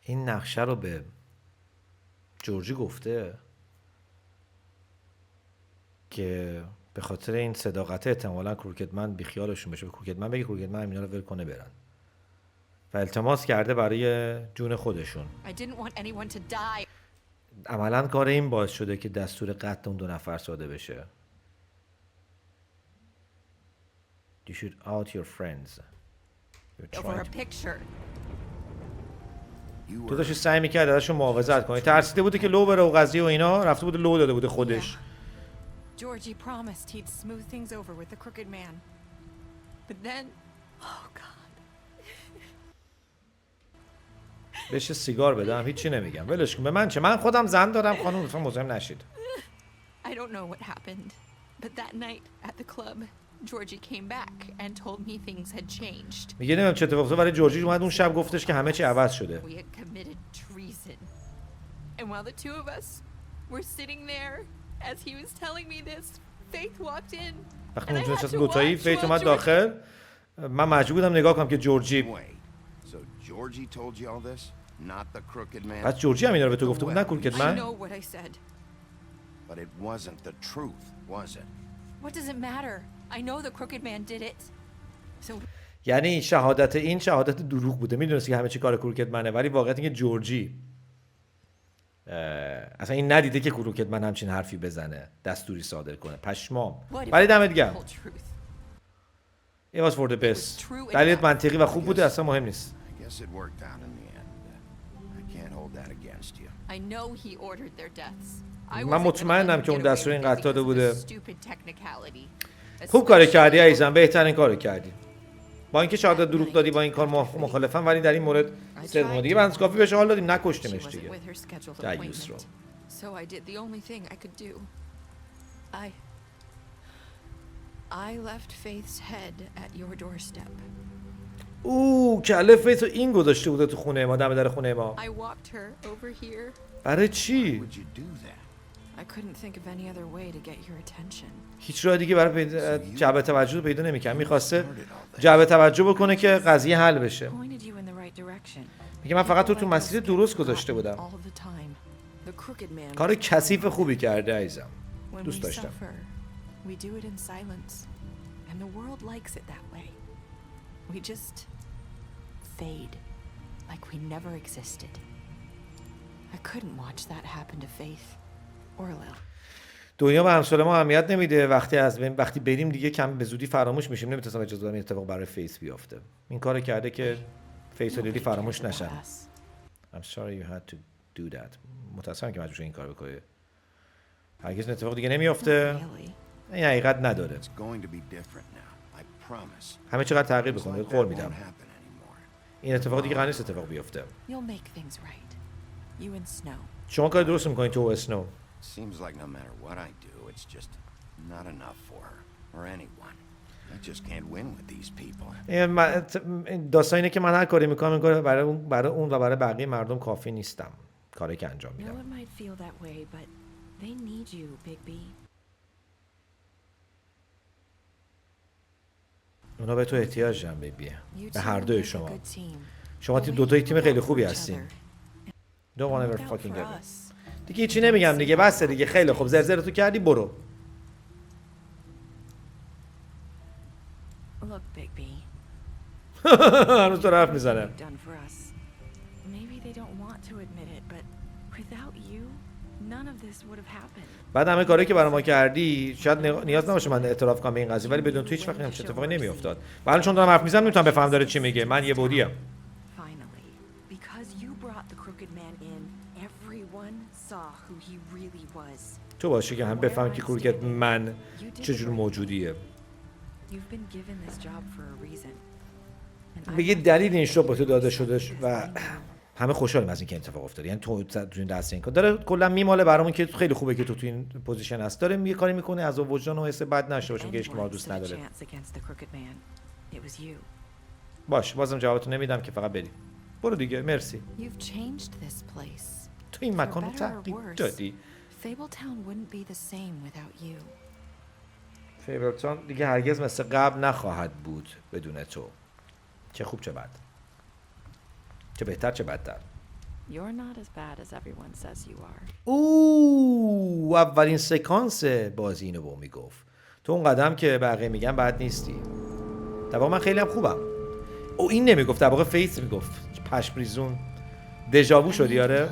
این نقشه رو به جورجی گفته که به خاطر این صداقت احتمالاً کروکدمن بیخیالشون بشه. به کروکدمن بگه کروکدمن اینا رو ول کنه برن. و التماس کرده برای جون خودشون. عملاً کار این باعث شده که دستور قتل اون 2 نفر صادر بشه. You should out your friends. Over a picture. تو داشتی سعی میکرد ازشون محافظت کنی. ترسیده بوده که لو بره و قضیه و اینا. رفته بوده لو داده بوده خودش. Georgie promised he'd smooth things over with the crooked man. But then, oh God. بهش سیگار بدم هیچی نمیگم. ولش کن. به من چه؟ من خودم زن دارم خانم. لطفا مزاحم نشید. I don't know what happened, but that night at the club, Georgie came back and told me things had changed. میگه نمیدونم چه اتفاقی افتاد ولی جورجی اومد اون شب گفتش که همه چی عوض شده. We had committed treason. And while the two of us were sitting there as he was telling me this, Faith walked in. وقتی اونجا نشستیم دوتایی فیت اومد داخل. من مجبور بودم نگاه کنم که جورجی. So Georgie told you all this, not the crooked man. پس جورجی همینا رو به تو گفته بود نه کروکدمن؟ I know what I said. But it wasn't the truth, was it? What does it matter? I know the crooked man did it. So یعنی شهادت این شهادت دروغ بوده. میدونستی که همه چی کار کروکدمنه ولی واقعیت اینه که جورجی اصلا این ندیده که کروکدمن همچین حرفی بزنه دستوری صادر کنه. پشمام. ولی دمت گرم. It was for the best. دلیل منطقی و خوب بوده اصلا مهم نیست. I guess it worked out in the end. I can't hold that against you. I know he ordered their deaths. من مطمئنم که اون دستور این قتل داده بوده. خوب کار کردی عزیزم. بهترین کارو کردی. با اینکه شهادت دروغ دادی با این کار مخالفم ولی در این مورد صدق دیگه بنز کافی بهش حال دادیم نکشتیمش دیگه. دیوس رو. So I did the only thing I could do. I left Faith's head at your doorstep. کله فیت این گذاشته بوده تو خونه ما دم در خونه ما. I walked her over here. برای چی؟ I couldn't think of any other way to get your attention. هیچ راه دیگه برای جلب توجه پیدا نمی‌کنه. می‌خواسته جلب توجه بکنه که قضیه حل بشه. میگه من فقط تو مسیر درست گذاشته بودم. کار کثیف خوبی کرده عزیزم. دوست داشتم. We do it in silence and the world likes it that way. We just fade like we never existed. I couldn't watch that happen to Faith or Lil. دنیا به همسال ما اهمیت نمیده، وقتی بریم دیگه کم به زودی فراموش میشیم. نمیتونم اجازه بدم این اتفاق برای فیس بیفته. این کارو کرده که فیس و لیلی فراموش نشن. I'm sorry you had to do that. متاسفم که مجبور شدی این کارو بکنی. هرگز این اتفاق دیگه نمیفته. این حقیقت نداره. همه چقدر تغییر بکنه، قول میدم. این اتفاق دیگه قرار نیست اتفاق بیفته. شما کار درست میکنید تو اسنو. Seems like no matter what I do, it's just not enough for her or anyone. I just can't win with these people. داستان اینه که من هر کاری میکنم این کار برای اون و برای بقیه مردم کافی نیستم. کاری که انجام میدم. اونا به تو احتیاج دارن بیبی. به هر دوی شما. شما دوتای تیم خیلی خوبی هستین. Don't want ever fucking get it. دیگه هیچی نمیگم دیگه، بسه دیگه. خیلی خوب، زرزر تو کردی، برو. هنوز تو رفت میزنه. بعد همه کاری که برای ما کردی شاید نیاز نباشه من اعتراف کنم به این قضیه، ولی بدون تو هیچ وقت همچین اتفاقی نمیافتاد. ولی چون دارم حرف میزنم نمیتونم بفهم داره چی میگه. من یه بودیم. تو باشه که هم بفهم که کروکت من چجور موجودیه. به یه دلیل این شو با تو داده شده و همه خوشحالیم از این که اتفاق افتاده. یعنی تو این دست این کار داره کلا میماله برامون که خیلی خوبه که تو این پوزیشن هست. داره یه کاری میکنه از وجدان و حس بد نشه باشیم که هیچ کی ما دوست نداره. باش، بازم جوابتو نمیدم که فقط بریم. برو دیگه. مرسی. تو این مکان رو تغییر دادی. فیبلتاون دیگه هرگز مثل قبل نخواهد بود بدون تو. چه خوب چه بد. چه بهتر چه بدتر. اولین سکانس بازی اینو به میگفت. تو اون قدم که بقیه میگن بد نیستی. در واقع من خیلی هم خوبم. او این نمیگفت، در واقع فیس میگفت. پشمریزون دژاوو شدی. آره.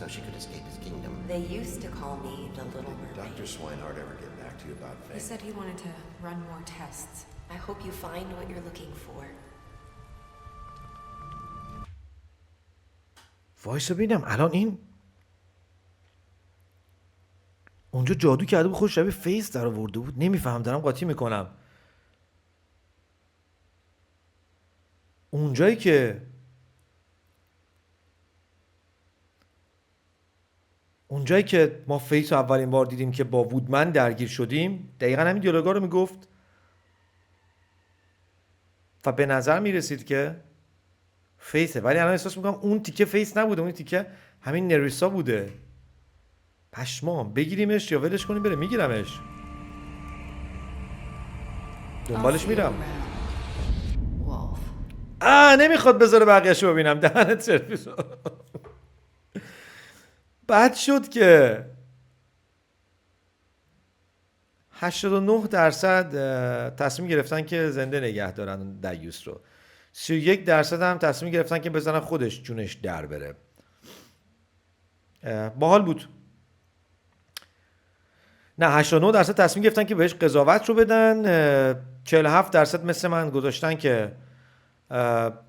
So she could escape his kingdom. They used to call me the Little Mermaid. Did Dr. Swinehart ever get back to you about Faith? He said he wanted to run more tests. I hope you find what you're looking for. وایسا ببینم الان این اونجا جادو کرده بود، خودش شبیه فیس در آورده بود. نمیفهم، دارم قاطی میکنم. اونجایی که ما فیس رو اولین بار دیدیم که با بودم درگیر شدیم، دقیقا همین دیالوگا رو میگفت و به نظر میرسید که فیسه، ولی الان احساس میکنم اون تیکه فیس نبوده، اون تیکه همین نریسا بوده. پشمام. بگیریمش یا ولش کنیم بره؟ میگیرمش. دنبالش میرم. نمیخواد بذاره بقیه‌شو ببینم. دهنت سرویس. بد شد که 89% تصمیم گرفتن که زنده نگه دارن دیوس رو. 31% هم تصمیم گرفتن که بزنن خودش جونش در بره. باحال بود. نه، 89% تصمیم گرفتن که بهش قضاوت رو بدن. 47% مثل من گذاشتن که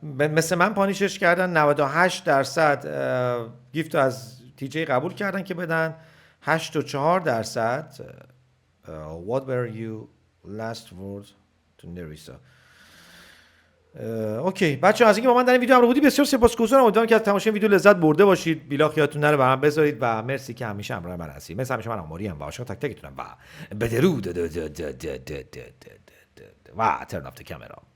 مثل من پانیشش کردن. 98% گیفت رو از تیجی قبول کردن که بدن. 84% What were you last word to Nerissa. اوکی بچه از اینکه با من در این ویدیو همراه بودید بسیار سپاسگزارم. امیدوارم که از تماشای ویدیو لذت برده باشید. بیلاخ یادتون نره برام بذارید و مرسی که همیشه همراه من هستید. مثل همیشه من آماریم و عاشق تک تکتونم و بدرود و ترن اف کامera.